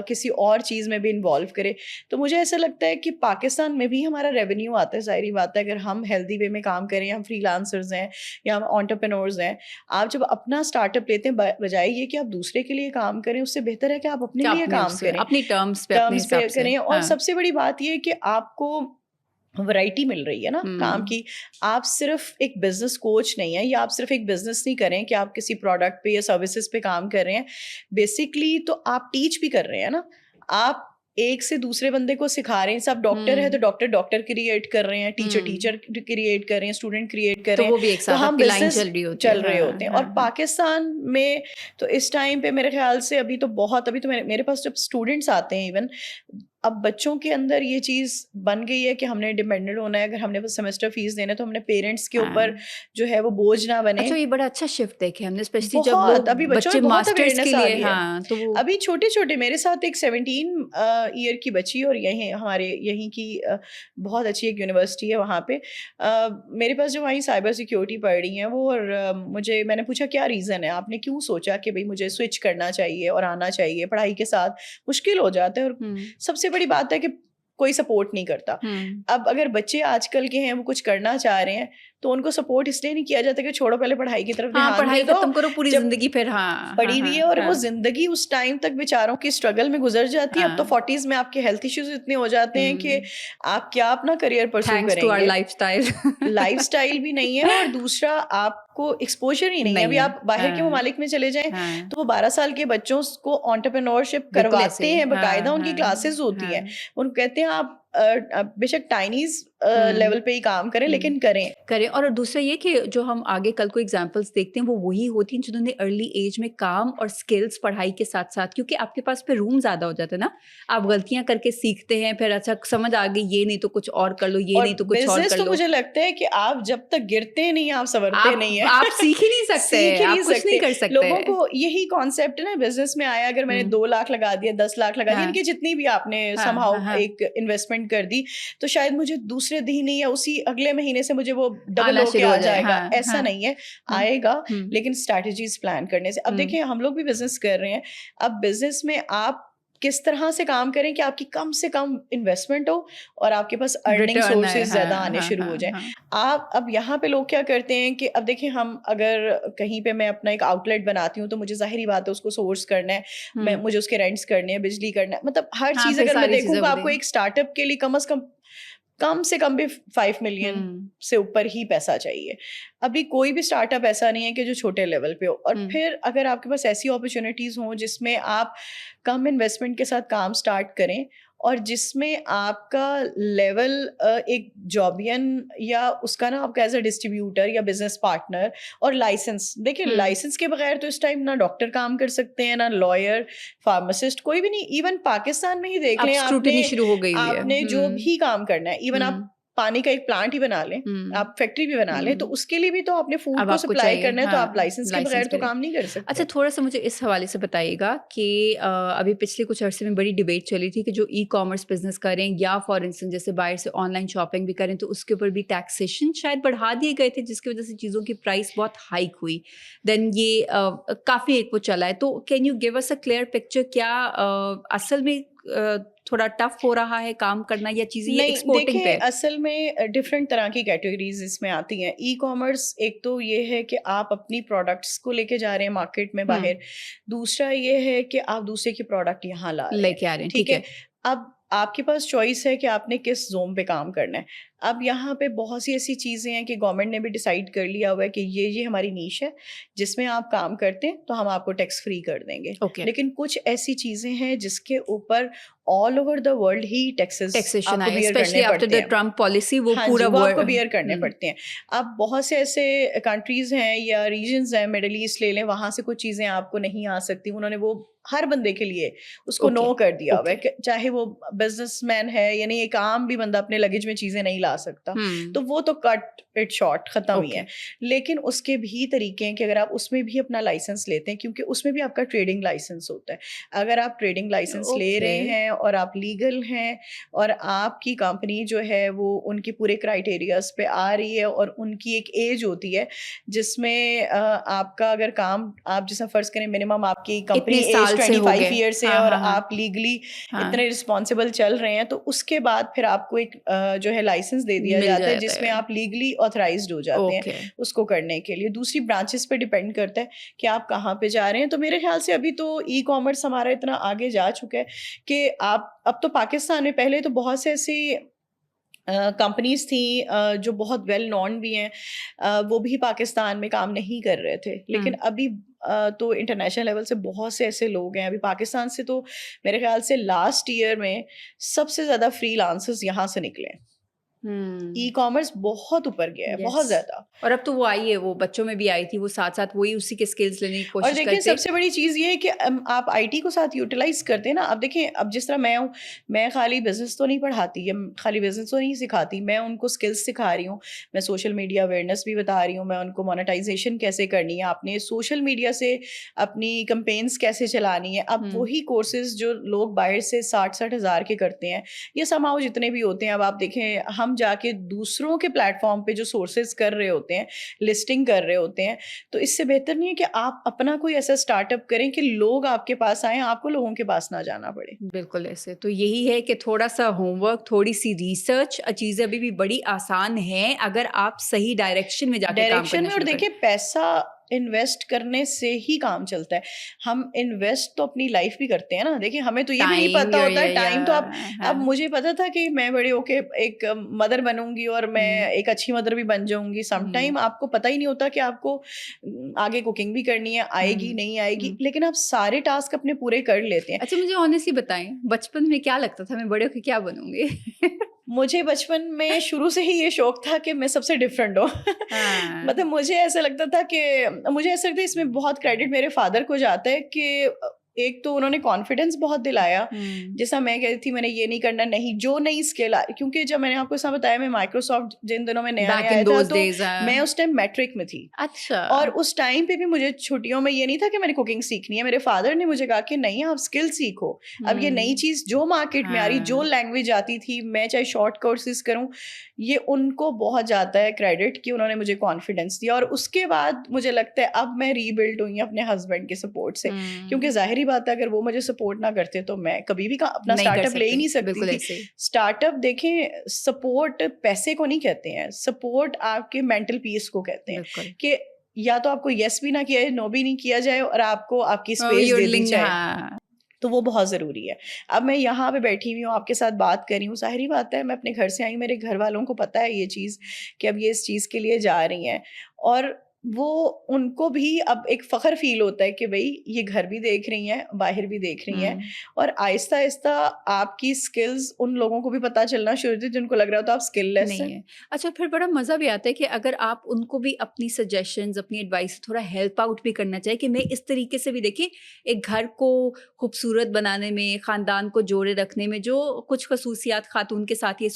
کسی اور چیز میں بھی انوالو کرے. تو مجھے ایسا لگتا ہے کہ پاکستان میں بھی ہمارا ریونیو آتا ہے, ظاہری بات ہے, اگر ہم ہیلدی وے میں کام کریں, ہم فری لانسرز ہیں یا ہم انٹرپرینورز ہیں. آپ جب اپنا اسٹارٹ اپ لیتے ہیں, بجائے یہ کہ آپ دوسرے کے لیے کام کریں, اس سے بہتر ہے کہ آپ اپنے لیے کام کریں, اپنی ٹرمز پہ کریں. اور سب سے بڑی بات یہ ہے کہ آپ کو ورائٹی مل رہی ہے نا کام کی. آپ صرف ایک بزنس کوچ نہیں ہے, یا آپ صرف ایک بزنس نہیں کریں کہ آپ کسی پروڈکٹ پہ یا سروسز پہ کام کر رہے ہیں. بیسکلی تو آپ ٹیچ بھی کر رہے ہیں نا, آپ ایک سے دوسرے بندے کو سکھا رہے ہیں. سب ڈاکٹر ہے تو ڈاکٹر کریٹ کر رہے ہیں, ٹیچر کریٹ کر رہے ہیں, اسٹوڈنٹ کریٹ کر رہے ہیں, تو ہم بزنس چل رہے ہوتے ہیں. اور پاکستان میں تو اس ٹائم پہ میرے خیال سے ابھی تو میرے پاس جب اسٹوڈنٹس آتے ہیں, ایون اب بچوں کے اندر یہ چیز بن گئی ہے کہ ہم نے ڈیپینڈنٹ ہونا ہے. اگر ہم نے بس سیمسٹر فیس دینا ہے تو ہم نے پیرنٹس کے اوپر جو ہے وہ بوجھ نہ بنے. اچھا, یہ بڑا اچھا شفٹ دیکھے ہم نے, اسپیشلی جب بہت ابھی بچوں میں بہت اویئرنیس آ گئی ہے. تو ابھی چھوٹے چھوٹے, میرے ساتھ ایک 17 ایئر کی بچی, اور ہمارے یہیں کی بہت اچھی ایک یونیورسٹی ہے, وہاں پہ میرے پاس جو وہیں سائبر سیکیورٹی پڑھ رہی ہیں وہ, اور میں نے پوچھا کیا ریزن ہے, آپ نے کیوں سوچا کہ بھائی مجھے سوئچ کرنا چاہیے اور آنا چاہیے, پڑھائی کے ساتھ مشکل ہو جاتا ہے. اور سب سے بڑی بات ہے کہ کوئی سپورٹ نہیں کرتا. اب اگر بچے آج کل کے ہیں وہ کچھ کرنا چاہ رہے ہیں تو ان کو سپورٹ اس لیے نہیں کیا جاتا کہ چھوڑو پہلے پڑھائی کی طرف دھیان دے دو, ختم کرو پوری زندگی پھر پڑھی ہوئی ہے, اور وہ زندگی اس ٹائم تک بیچاروں کی اسٹرگل میں گزر جاتی ہے. اب تو 40s میں آپ کے ہیلتھ ایشوز اتنے ہو جاتے ہیں کہ آپ کیا اپنا کریئر پرسو کریں گے. لائف اسٹائل بھی نہیں ہے, اور دوسرا آپ کو ایکسپوجر ہی نہیں ہے. ابھی آپ باہر کے ممالک میں چلے جائیں تو وہ 12 سال کے بچوں کو انٹرپرینورشپ کرواتے ہیں, باقاعدہ ان کی کلاسز ہوتی ہیں. ان کہتے ہیں آپ بے شک ٹائنیز لیول پہ ہی کام کریں, لیکن کریں. اور دوسرا یہ کہ جو ہم آگے کل کو ایگزامپلس دیکھتے ہیں وہ وہی ہوتی ہیں جنہوں نے ارلی ایج میں کام اور اسکلس پڑھائی کے ساتھ ساتھ, کیونکہ آپ کے پاس پہ روم زیادہ ہو جاتا ہے نا, آپ غلطیاں کر کے سیکھتے ہیں, پھر اچھا سمجھ آ گئی یہ نہیں تو کچھ اور کر لو, یہ نہیں تو کچھ اور کر لو. مجھے لگتا ہے کہ آپ جب تک گرتے نہیں آپ سنورتے نہیں ہیں, آپ سیکھ ہی نہیں سکتے, آپ کچھ نہیں کر سکتے. لوگوں کو یہی کانسیپٹ ہے نا, بزنس میں آیا اگر میں نے 2 لاکھ لگا دیا, 10 لاکھ لگا دیا, ان کی جتنی بھی آپ نے سم ہاؤ ایک انویسٹمنٹ کر دی, تو شاید مجھے دوسرے دن یا اسی اگلے مہینے سے مجھے وہ ڈبل ہو کے آ جائے گا. ایسا نہیں ہے, آئے گا لیکن اسٹریٹجیز پلان کرنے سے. اب دیکھیں ہم لوگ بھی بزنس کر رہے ہیں, اب بزنس میں آپ کس طرح سے کام کریں کہ آپ کی کم سے کم انویسٹمنٹ ہو اور آپ کے پاس ارننگ ریٹرن ہے. سورسز زیادہ ہاں آنے ہاں شروع ہو ہاں جائیں. ہاں. آپ اب یہاں پہ لوگ کیا کرتے ہیں کہ اب دیکھیں ہم اگر کہیں پہ میں اپنا ایک آؤٹ لیٹ بناتی ہوں تو مجھے ظاہری بات ہے اس کو سورس کرنا ہے, مجھے اس کے رینٹس کرنے ہیں, بجلی کرنا ہے, مطلب ہر ہاں چیز پھر اگر میں ساری دیکھوں چیزیں کہ وہ آپ کو دیں. ایک اسٹارٹ اپ کے لیے کم سے کم بھی 5 ملین سے اوپر ہی پیسہ چاہیے. ابھی کوئی بھی اسٹارٹ اپ ایسا نہیں ہے کہ جو چھوٹے لیول پہ ہو. اور پھر اگر آپ کے پاس ایسی اپرچونیٹیز ہوں جس میں آپ کم انویسٹمنٹ کے ساتھ کام اسٹارٹ کریں اور جس میں آپ کا لیول ایک جابین یا اس کا نا آپ کا ایز اے ڈسٹریبیوٹر یا بزنس پارٹنر اور لائسنس, دیکھیں لائسنس کے بغیر تو اس ٹائم نہ ڈاکٹر کام کر سکتے ہیں, نہ لائر, فارماسسٹ, کوئی بھی نہیں. ایون پاکستان میں ہی دیکھ اب لیں, اسکروٹنی شروع ہو گئی ہوئی ہے. آپ نے جو بھی کام کرنا ہے, ایون آپ پانی کا ایک پلانٹ ہی بنا لیں, آپ فیکٹری بھی بنا لیں, تو اس کے لیے بھی تو آپ نے فوڈ اب کو آپ کو سپلائی چاہیے کرنا ہے, تو آپ لائسنس کے بغیر تو لے لیں. کام نہیں کر سکتے. اچھا تھوڑا سا مجھے اس حوالے سے بتائیے گا کہ ابھی پچھلے کچھ عرصے میں بڑی ڈبیٹ چلی تھی کہ جو ای کامرس بزنس کریں یا فار انسٹنس جیسے باہر سے آن لائن شاپنگ بھی کریں تو اس کے اوپر بھی ٹیکسیشن شاید بڑھا دیے گئے تھے, جس کی وجہ سے چیزوں کی پرائس بہت ہائک ہوئی. دین یہ کافی ایک وہ چلا ہے. تو can you give us a clear picture, کیا اصل میں تھوڑا ٹف ہو رہا ہے کام کرنا یا چیزیں یہ نہیں ایکسپورٹنگ پہ؟ دیکھیں, اصل میں ڈفرینٹ طرح کی کیٹیگریز اس میں آتی ہیں. ای کامرس ایک تو یہ ہے کہ آپ اپنی پروڈکٹس کو لے کے جا رہے ہیں مارکیٹ میں باہر, دوسرا یہ ہے کہ آپ دوسرے کی پروڈکٹ یہاں لا رہے لے ہیں. کے آ رہے ہیں, ٹھیک ہے, اب آپ کے پاس چوائس ہے کہ آپ نے کس زون پہ کام کرنا ہے. اب یہاں پہ بہت سی ایسی چیزیں ہیں کہ گورنمنٹ نے بھی ڈیسائیڈ کر لیا ہوا ہے کہ یہ ہماری نیش ہے جس میں آپ کام کرتے ہیں تو ہم آپ کو ٹیکس فری کر دیں گے. لیکن کچھ ایسی چیزیں ہیں جس کے اوپر all over the world he taxes taxation آپ کو آئے, بیئر کرنے اسپیشلی آفٹر پڑتے دا ہیں. ٹرمپ پالیسی وہ ہاں پورا جی, وہ آپ کو بیئر کرنے پڑتے ہیں. اب بہت سے ایسے کنٹریز ہیں یا ریجنز ہیں, مڈل ایسٹ لے لیں, وہاں سے کچھ چیزیں آپ کو نہیں آ سکتی. انہوں نے وہ ہر بندے کے لیے اس کو نو کر دیا ہوا ہے, چاہے وہ بزنس مین ہے, یعنی ایک عام بھی بندہ اپنے لگیج میں چیزیں نہیں لا سکتا, تو وہ تو کٹ اٹ شارٹ ختم ہی ہے. لیکن اس کے بھی طریقے ہیں کہ اگر آپ اس میں بھی اپنا لائسنس لیتے ہیں, کیونکہ اس میں بھی آپ کا ٹریڈنگ لائسنس ہوتا ہے. اگر آپ ٹریڈنگ لائسنس لے رہے ہیں اور آپ لیگل ہیں اور آپ کی کمپنی جو ہے وہ ان کی پورے کرائٹیریاز پہ آ رہی ہے اور ان کی ایک ایج ہوتی ہے جس میں آپ کا اگر کام, آپ جیسا فرض کریں منیمم آپ کی کمپنی ایج 25 ایئرس ہے اور آپ لیگلی اتنے رسپانسبل چل رہے ہیں, تو اس کے بعد پھر آپ کو ایک جو ہے لائسنس دے دیا جاتا ہے جس میں آپ لیگلی آتھرائزڈ ہو جاتے ہیں اس کو کرنے کے لیے. دوسری برانچز پہ ڈیپینڈ کرتا ہے کہ آپ کہاں پہ جا رہے ہیں. تو میرے خیال سے ابھی تو ای کامرس ہمارا اتنا آگے جا چکا ہے کہ آپ اب تو پاکستان میں, پہلے تو بہت سے ایسی کمپنیز تھیں جو بہت ویل نون بھی ہیں, وہ بھی پاکستان میں کام نہیں کر رہے تھے. لیکن ابھی تو انٹرنیشنل لیول سے بہت سے ایسے لوگ ہیں. ابھی پاکستان سے تو میرے خیال سے لاسٹ ایئر میں سب سے زیادہ فری لانسرز یہاں سے نکلے. ای کامرس بہت اوپر گیا ہے, بہت زیادہ. اور اب تو وہ آئی ہے, وہ بچوں میں بھی آئی تھی, وہ ساتھ ساتھ وہی اسی کے اسکلز لینے کی کوشش اور دیکھیں سب سے بڑی چیز یہ ہے کہ آپ آئی ٹی کو ساتھ یوٹیلائز کرتے ہیں نا. اب دیکھیں, اب جس طرح میں ہوں, میں خالی بزنس تو نہیں پڑھاتی یا خالی بزنس تو نہیں سکھاتی, میں ان کو اسکلس سکھا رہی ہوں, میں سوشل میڈیا اویئرنیس بھی بتا رہی ہوں, میں ان کو مونیٹائزیشن کیسے کرنی ہے, آپ نے سوشل میڈیا سے اپنی کمپینس کیسے چلانی ہے. اب وہی کورسز جو لوگ باہر سے 60 ہزار کے کرتے ہیں یا سماؤ جتنے بھی ہوتے ہیں, اب آپ دیکھیں ہم جا کے دوسروں کے پلیٹ فارم پہ جو سورسز کر رہے ہوتے ہیں, لسٹنگ کر رہے ہوتے ہیں, تو اس سے بہتر نہیں ہے کہ آپ اپنا کوئی ایسا اسٹارٹ اپ کریں کہ لوگ آپ کے پاس آئیں, آپ کو لوگوں کے پاس نہ جانا پڑے. بالکل ایسے. تو یہی ہے کہ تھوڑا سا ہوم ورک, تھوڑی سی ریسرچ, چیزیں ابھی بھی بڑی آسان ہیں اگر آپ صحیح ڈائریکشن میں جا کے کام کرنا اور شروع کریں. دیکھیں پیسہ انویسٹ کرنے سے ہی کام چلتا ہے. ہم انویسٹ تو اپنی لائف بھی کرتے ہیں نا. دیکھیں ہمیں تو یہ بھی نہیں پتا ہوتا ہے ٹائم. تو اب مجھے پتا تھا کہ میں بڑے ہو کے ایک مدر بنوں گی اور میں ایک اچھی مدر بھی بن جاؤں گی. سم ٹائم آپ کو پتہ ہی نہیں ہوتا کہ آپ کو آگے کوکنگ بھی کرنی ہے, آئے گی نہیں آئے گی, لیکن آپ سارے ٹاسک اپنے پورے کر لیتے ہیں. اچھا مجھے آنیسٹلی بتائیں, بچپن میں کیا لگتا تھا میں بڑے ہو کے کیا بنوں گی؟ مجھے بچپن میں شروع سے ہی یہ شوق تھا کہ میں سب سے ڈفرینٹ ہوں. مطلب مجھے ایسا لگتا تھا کہ اس میں بہت کریڈٹ میرے فادر کو جاتا ہے کہ ایک تو انہوں نے کانفیڈینس بہت دلایا. جیسا میں کہتی تھی میں نے یہ نہیں کرنا, نہیں جو نئی اسکل, کیونکہ جب میں نے آپ کو ایسا بتایا میں مائکروسافٹ جن دنوں میں نیا آیا تھا تو میں اس ٹائم میٹرک میں تھی. اچھا. اور اس ٹائم پہ بھی مجھے چھٹیوں میں یہ نہیں تھا کہ میں نے کوکنگ سیکھنی ہے. میرے فادر نے مجھے کہا کہ نہیں آپ اسکل سیکھو. اب یہ نئی چیز جو مارکیٹ میں آ رہی, جو لینگویج آتی تھی, میں چاہے شارٹ کورسز کروں, یہ ان کو بہت جاتا ہے کریڈٹ کہ انہوں نے مجھے کانفیڈینس دیا. اور اس کے بعد مجھے لگتا ہے اب میں ری بلڈ ہوئی اپنے ہسبینڈ کے سپورٹ سے, کیونکہ ظاہری ظاہری بات ہے اگر وہ مجھے سپورٹ نہ کرتے تو میں کبھی بھی اپنا نہیں کر اسٹارٹ اپ لے ہی سکتے، نہیں سکتی بالکل تھی. ایسے ہی۔ اسٹارٹ اپ دیکھیں سپورٹ پیسے کو نہیں کہتے ہیں, سپورٹ آپ کے مینٹل پیس کو کہتے ہیں بالکل کہ یا تو آپ کو یس بھی نہ کیا جائے, نو بھی نہیں کیا جائے, اور آپ کو آپ کی اسپیس دے دی جائے, ہاں تو وہ بہت ضروری ہے. اب میں یہاں پہ بیٹھی ہوئی ہوں, آپ کے ساتھ بات کر رہی ہوں, ظاہری بات ہے میں اپنے گھر سے آئی, میرے گھر والوں کو پتہ ہے یہ چیز کہ اب یہ اس چیز کے لیے جا رہی ہیں, اور وہ ان کو بھی اب ایک فخر فیل ہوتا ہے کہ بھائی یہ گھر بھی دیکھ رہی ہیں, باہر بھی دیکھ رہی ہیں, اور آہستہ آہستہ آپ کی اسکلز ان لوگوں کو بھی پتہ چلنا شروع ہوتی ہے جن کو لگ رہا ہوتا ہے آپ اسکل لیس ہیں. نہیں ہے. اچھا پھر بڑا مزہ بھی آتا ہے کہ اگر آپ ان کو بھی اپنی سجیشنز اپنی ایڈوائس تھوڑا ہیلپ آؤٹ بھی کرنا چاہیے کہ میں اس طریقے سے بھی دیکھیں ایک گھر کو خوبصورت بنانے میں, خاندان کو جوڑے رکھنے میں جو کچھ خصوصیات خاتون کے ساتھ ہی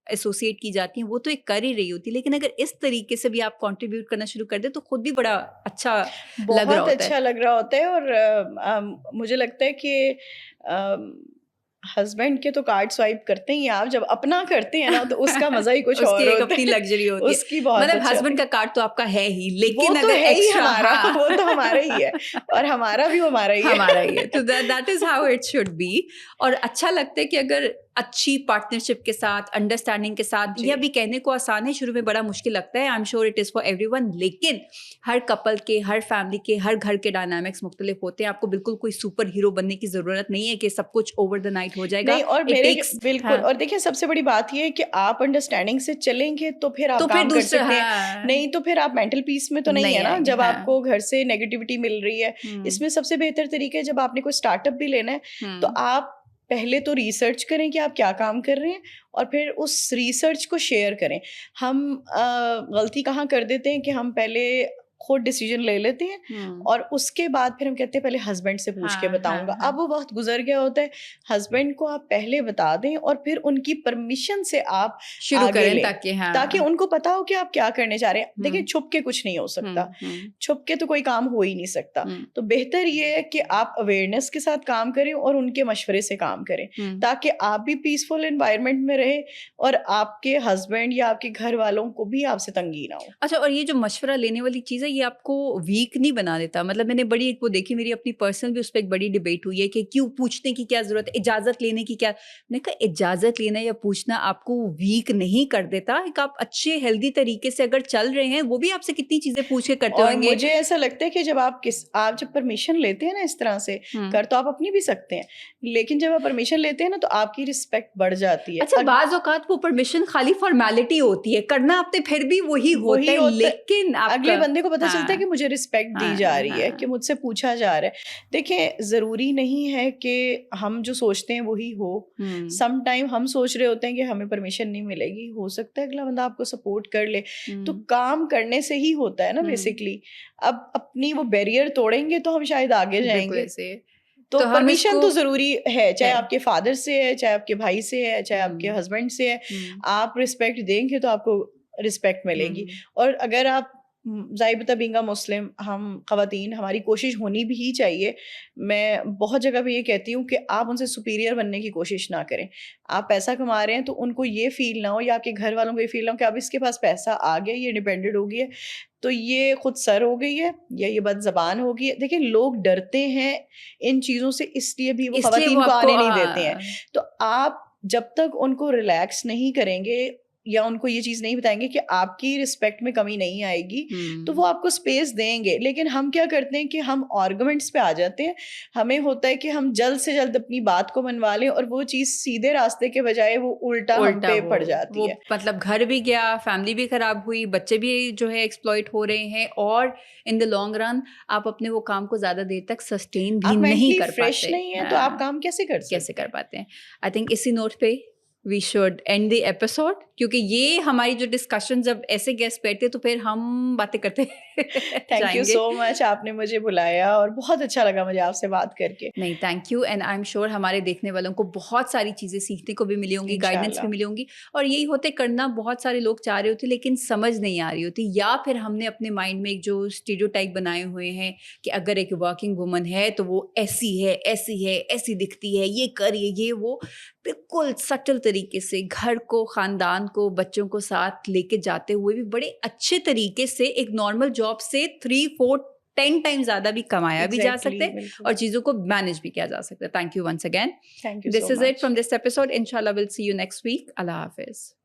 ایسوسیٹ کی جاتی ہیں وہ تو ایک کر ہی رہی ہوتی ہے, لیکن اگر اس طریقے سے بھی آپ کنٹریبیوٹ کرنا شروع کر دیں تو خود بھی بڑا اچھا لگ رہا بہت ہوتا ہے. اچھا لگ رہا ہوتا ہے. اور مجھے لگتا ہے کہ ہسبینڈ کے تو کارڈ سوائپ کرتے ہی آپ, جب اپنا کرتے ہیں نا تو اس کا مزہ ہی کچھ اس کی اور ایک ہوتا اپنی ہے, لگژری ہوتی ہے, اس کی بہت مطلب اچھا ہوتی ہسبینڈ کا ہے. کارڈ تو آپ کا ہے ہی, وہ لیکن تو اگر ہے ہی ایکسٹرا ہمارا, وہ تو ہمارا ہی ہے, اور ہمارا بھی ہمارا ہی ہے, ہمارا ہی ہے, تو that is how it should be. اور اچھا لگتا ہے کہ اگر اچھی پارٹنرشپ کے ساتھ, انڈرسٹینڈنگ کے ساتھ, یہ بھی کہنے کو آسان ہے, شروع میں بڑا مشکل لگتا ہے, I am sure it is for every one, لیکن ہر کپل کے, ہر فیملی کے, ہر گھر کے ڈائنامکس مختلف ہوتے ہیں. آپ کو بالکل کوئی سپر ہیرو بننے کی ضرورت نہیں ہے کہ سب کچھ اوور دا نائٹ ہو جائے گا. نہیں. اور It میرے takes- بالکل, ہاں اور دیکھیں سب سے بڑی بات یہ ہے کہ آپ انڈرسٹینڈنگ سے چلیں گے تو پھر تو آپ پھر کام کر دوسرے سکتے ہیں, ہاں نہیں تو پھر آپ مینٹل پیس میں تو نہیں ہے نا. آئیں گے. جب ہاں آپ کو گھر سے نیگیٹیوٹی مل رہی ہے, اس میں سب سے بہتر طریقہ ہے جب آپ نے کوئی اسٹارٹ اپ بھی لینا ہے تو آپ پہلے تو ریسرچ کریں کہ آپ کیا کام کر رہے ہیں, اور پھر اس ریسرچ کو شیئر کریں. ہم غلطی کہاں کر دیتے ہیں کہ ہم پہلے خود ڈیسیجن لے لیتے ہیں اور اس کے بعد پھر ہم کہتے ہیں پہلے ہسبینڈ سے پوچھ کے بتاؤں گا. اب وہ وقت گزر گیا ہوتا ہے, ہسبینڈ کو آپ پہلے بتا دیں اور پھر ان کی پرمیشن سے آپ شروع آگے کریں لیں, تاکہ ان کو پتا ہو کہ آپ کیا کرنے چاہ رہے ہیں. دیکھیں چھپ کے کچھ نہیں ہو سکتا, چھپ کے تو کوئی کام ہو ہی نہیں سکتا. تو بہتر یہ ہے کہ آپ اویئرنیس کے ساتھ کام کریں اور ان کے مشورے سے کام کریں, تاکہ آپ بھی پیسفل انوائرمنٹ میں رہیں اور آپ کے ہسبینڈ یا آپ کے گھر والوں کو بھی آپ سے تنگی نہ ہو. اچھا, اور یہ جو مشورہ لینے والی چیز ہے یہ آپ کو ویک نہیں بنا دیتا؟ مطلب میں نے بڑی ایک وہ دیکھی, میری اپنی پرسنل بھی اس پہ ایک بڑی ڈبیٹ ہوئی ہے کہ کیوں پوچھنے کی کیا ضرورت ہے, اجازت لینے کی کیا. میں نے کہا اجازت لینا یا پوچھنا آپ کو ویک نہیں کر دیتا. ایک آپ اچھے ہیلدی طریقے سے اگر چل رہے ہیں, وہ بھی آپ سے کتنی چیزیں پوچھ کے کرتے اور ہوں گے. مجھے ایسا لگتا ہے کہ جب آپ جب پرمیشن لیتے ہیں نا اس طرح سے, کر تو آپ اپنی بھی سکتے ہیں, لیکن جب آپ پرمیشن لیتے ہیں نا تو آپ کی رسپیکٹ بڑھ جاتی ہے. اچھا بعض اوقات وہ پرمیشن خالی فارمیلٹی ہوتی ہے, کرنا آپ نے پھر بھی وہی ہوتا ہے, لیکن اگلے بندے کو پتا چلتا ہے کہ مجھے رسپیکٹ دی جا رہی ہے, کہ مجھ سے پوچھا جا رہا ہے. دیکھیں ضروری نہیں ہے کہ ہم جو سوچتے ہیں وہی ہو. سم ٹائم ہم سوچ رہے ہوتے ہیں کہ ہمیں پرمیشن نہیں ملے گی, ہو سکتا ہے اگلا بندہ آپ کو سپورٹ کر لے. تو کام کرنے سے ہی ہوتا ہے نا بیسکلی. اب اپنی وہ بیریئر توڑیں گے تو ہم شاید آگے جائیں گے. تو پرمیشن تو ضروری ہے, چاہے آپ کے فادر سے ہے, چاہے آپ کے بھائی سے ہے, چاہے آپ کے ہسبینڈ سے ہے. آپ رسپیکٹ دیں گے تو آپ کو رسپیکٹ ملے گی. اور اگر آپ ضابطہ بینگا مسلم, ہم خواتین, ہماری کوشش ہونی بھی ہی چاہیے. میں بہت جگہ پہ یہ کہتی ہوں کہ آپ ان سے سپیریئر بننے کی کوشش نہ کریں. آپ پیسہ کما رہے ہیں تو ان کو یہ فیل نہ ہو, یا آپ کے گھر والوں کو یہ فیل نہ ہو کہ اب اس کے پاس پیسہ آ گیا, یہ ڈیپینڈنٹ ہو گئی ہے تو یہ خود سر ہو گئی ہے یا یہ بد زبان ہو گئی ہے. دیکھیں لوگ ڈرتے ہیں ان چیزوں سے, اس لیے بھی وہ خواتین کو آنے نہیں دیتے ہیں. تو آپ جب تک ان کو ریلیکس نہیں کریں گے یا ان کو یہ چیز نہیں بتائیں گے کہ آپ کی رسپیکٹ میں کمی نہیں آئے گی, تو وہ آپ کو اسپیس دیں گے. لیکن ہم کیا کرتے ہیں کہ ہم آرگومنٹس پہ آ جاتے ہیں. ہمیں ہوتا ہے کہ ہم جلد سے جلد اپنی بات کو منوا لیں, اور وہ چیز سیدھے راستے کے بجائے وہ الٹا ہم پہ پڑ جاتی ہے. مطلب گھر بھی گیا, فیملی بھی خراب ہوئی, بچے بھی جو ہے ایکسپلائٹ ہو رہے ہیں, اور ان دا لانگ رن آپ اپنے وہ کام کو زیادہ دیر تک سسٹین بھی نہیں کر پاتے. فریش نہیں ہے تو آپ کام کیسے کر پاتے ہیں. آئی تھنک اسی نوٹ پہ we should end the episode, کیونکہ یہ ہماری جو ڈسکشن جب ایسے گیسٹ بیٹھتے تو پھر ہم باتیں کرتے تھینک یو سو مچ, آپ نے مجھے بلایا اور بہت اچھا لگا مجھے آپ سے بات کر کے. نہیں thank you, and I am sure ہمارے دیکھنے والوں کو بہت ساری چیزیں سیکھنے کو بھی ملی ہوں گی, گائیڈنس بھی ملی ہوں گی. اور یہی ہوتے کرنا بہت سارے لوگ چاہ رہے ہوتے لیکن سمجھ نہیں آ رہی ہوتی, یا پھر ہم نے اپنے مائنڈ میں ایک جو اسٹیریوٹائپ بنائے ہوئے ہیں کہ اگر ایک ورکنگ وومن ہے تو وہ ایسی ہے, ایسی دکھتی ہے, یہ کریے یہ وہ. بالکل سٹل طریقے سے گھر کو, خاندان کو, بچوں کو ساتھ لے کے جاتے ہوئے بھی بڑے اچھے طریقے سے ایک نارمل جاب سے 3-4 10 ٹائم زیادہ بھی کمایا بھی جا ایگزیکٹلی، سکتا ہے بالکل. اور چیزوں کو مینیج بھی کیا جا سکتا ہے. Thank you once again. Thank you this so is it much. From this episode. انشاءاللہ we'll see you next week. اللہ حافظ.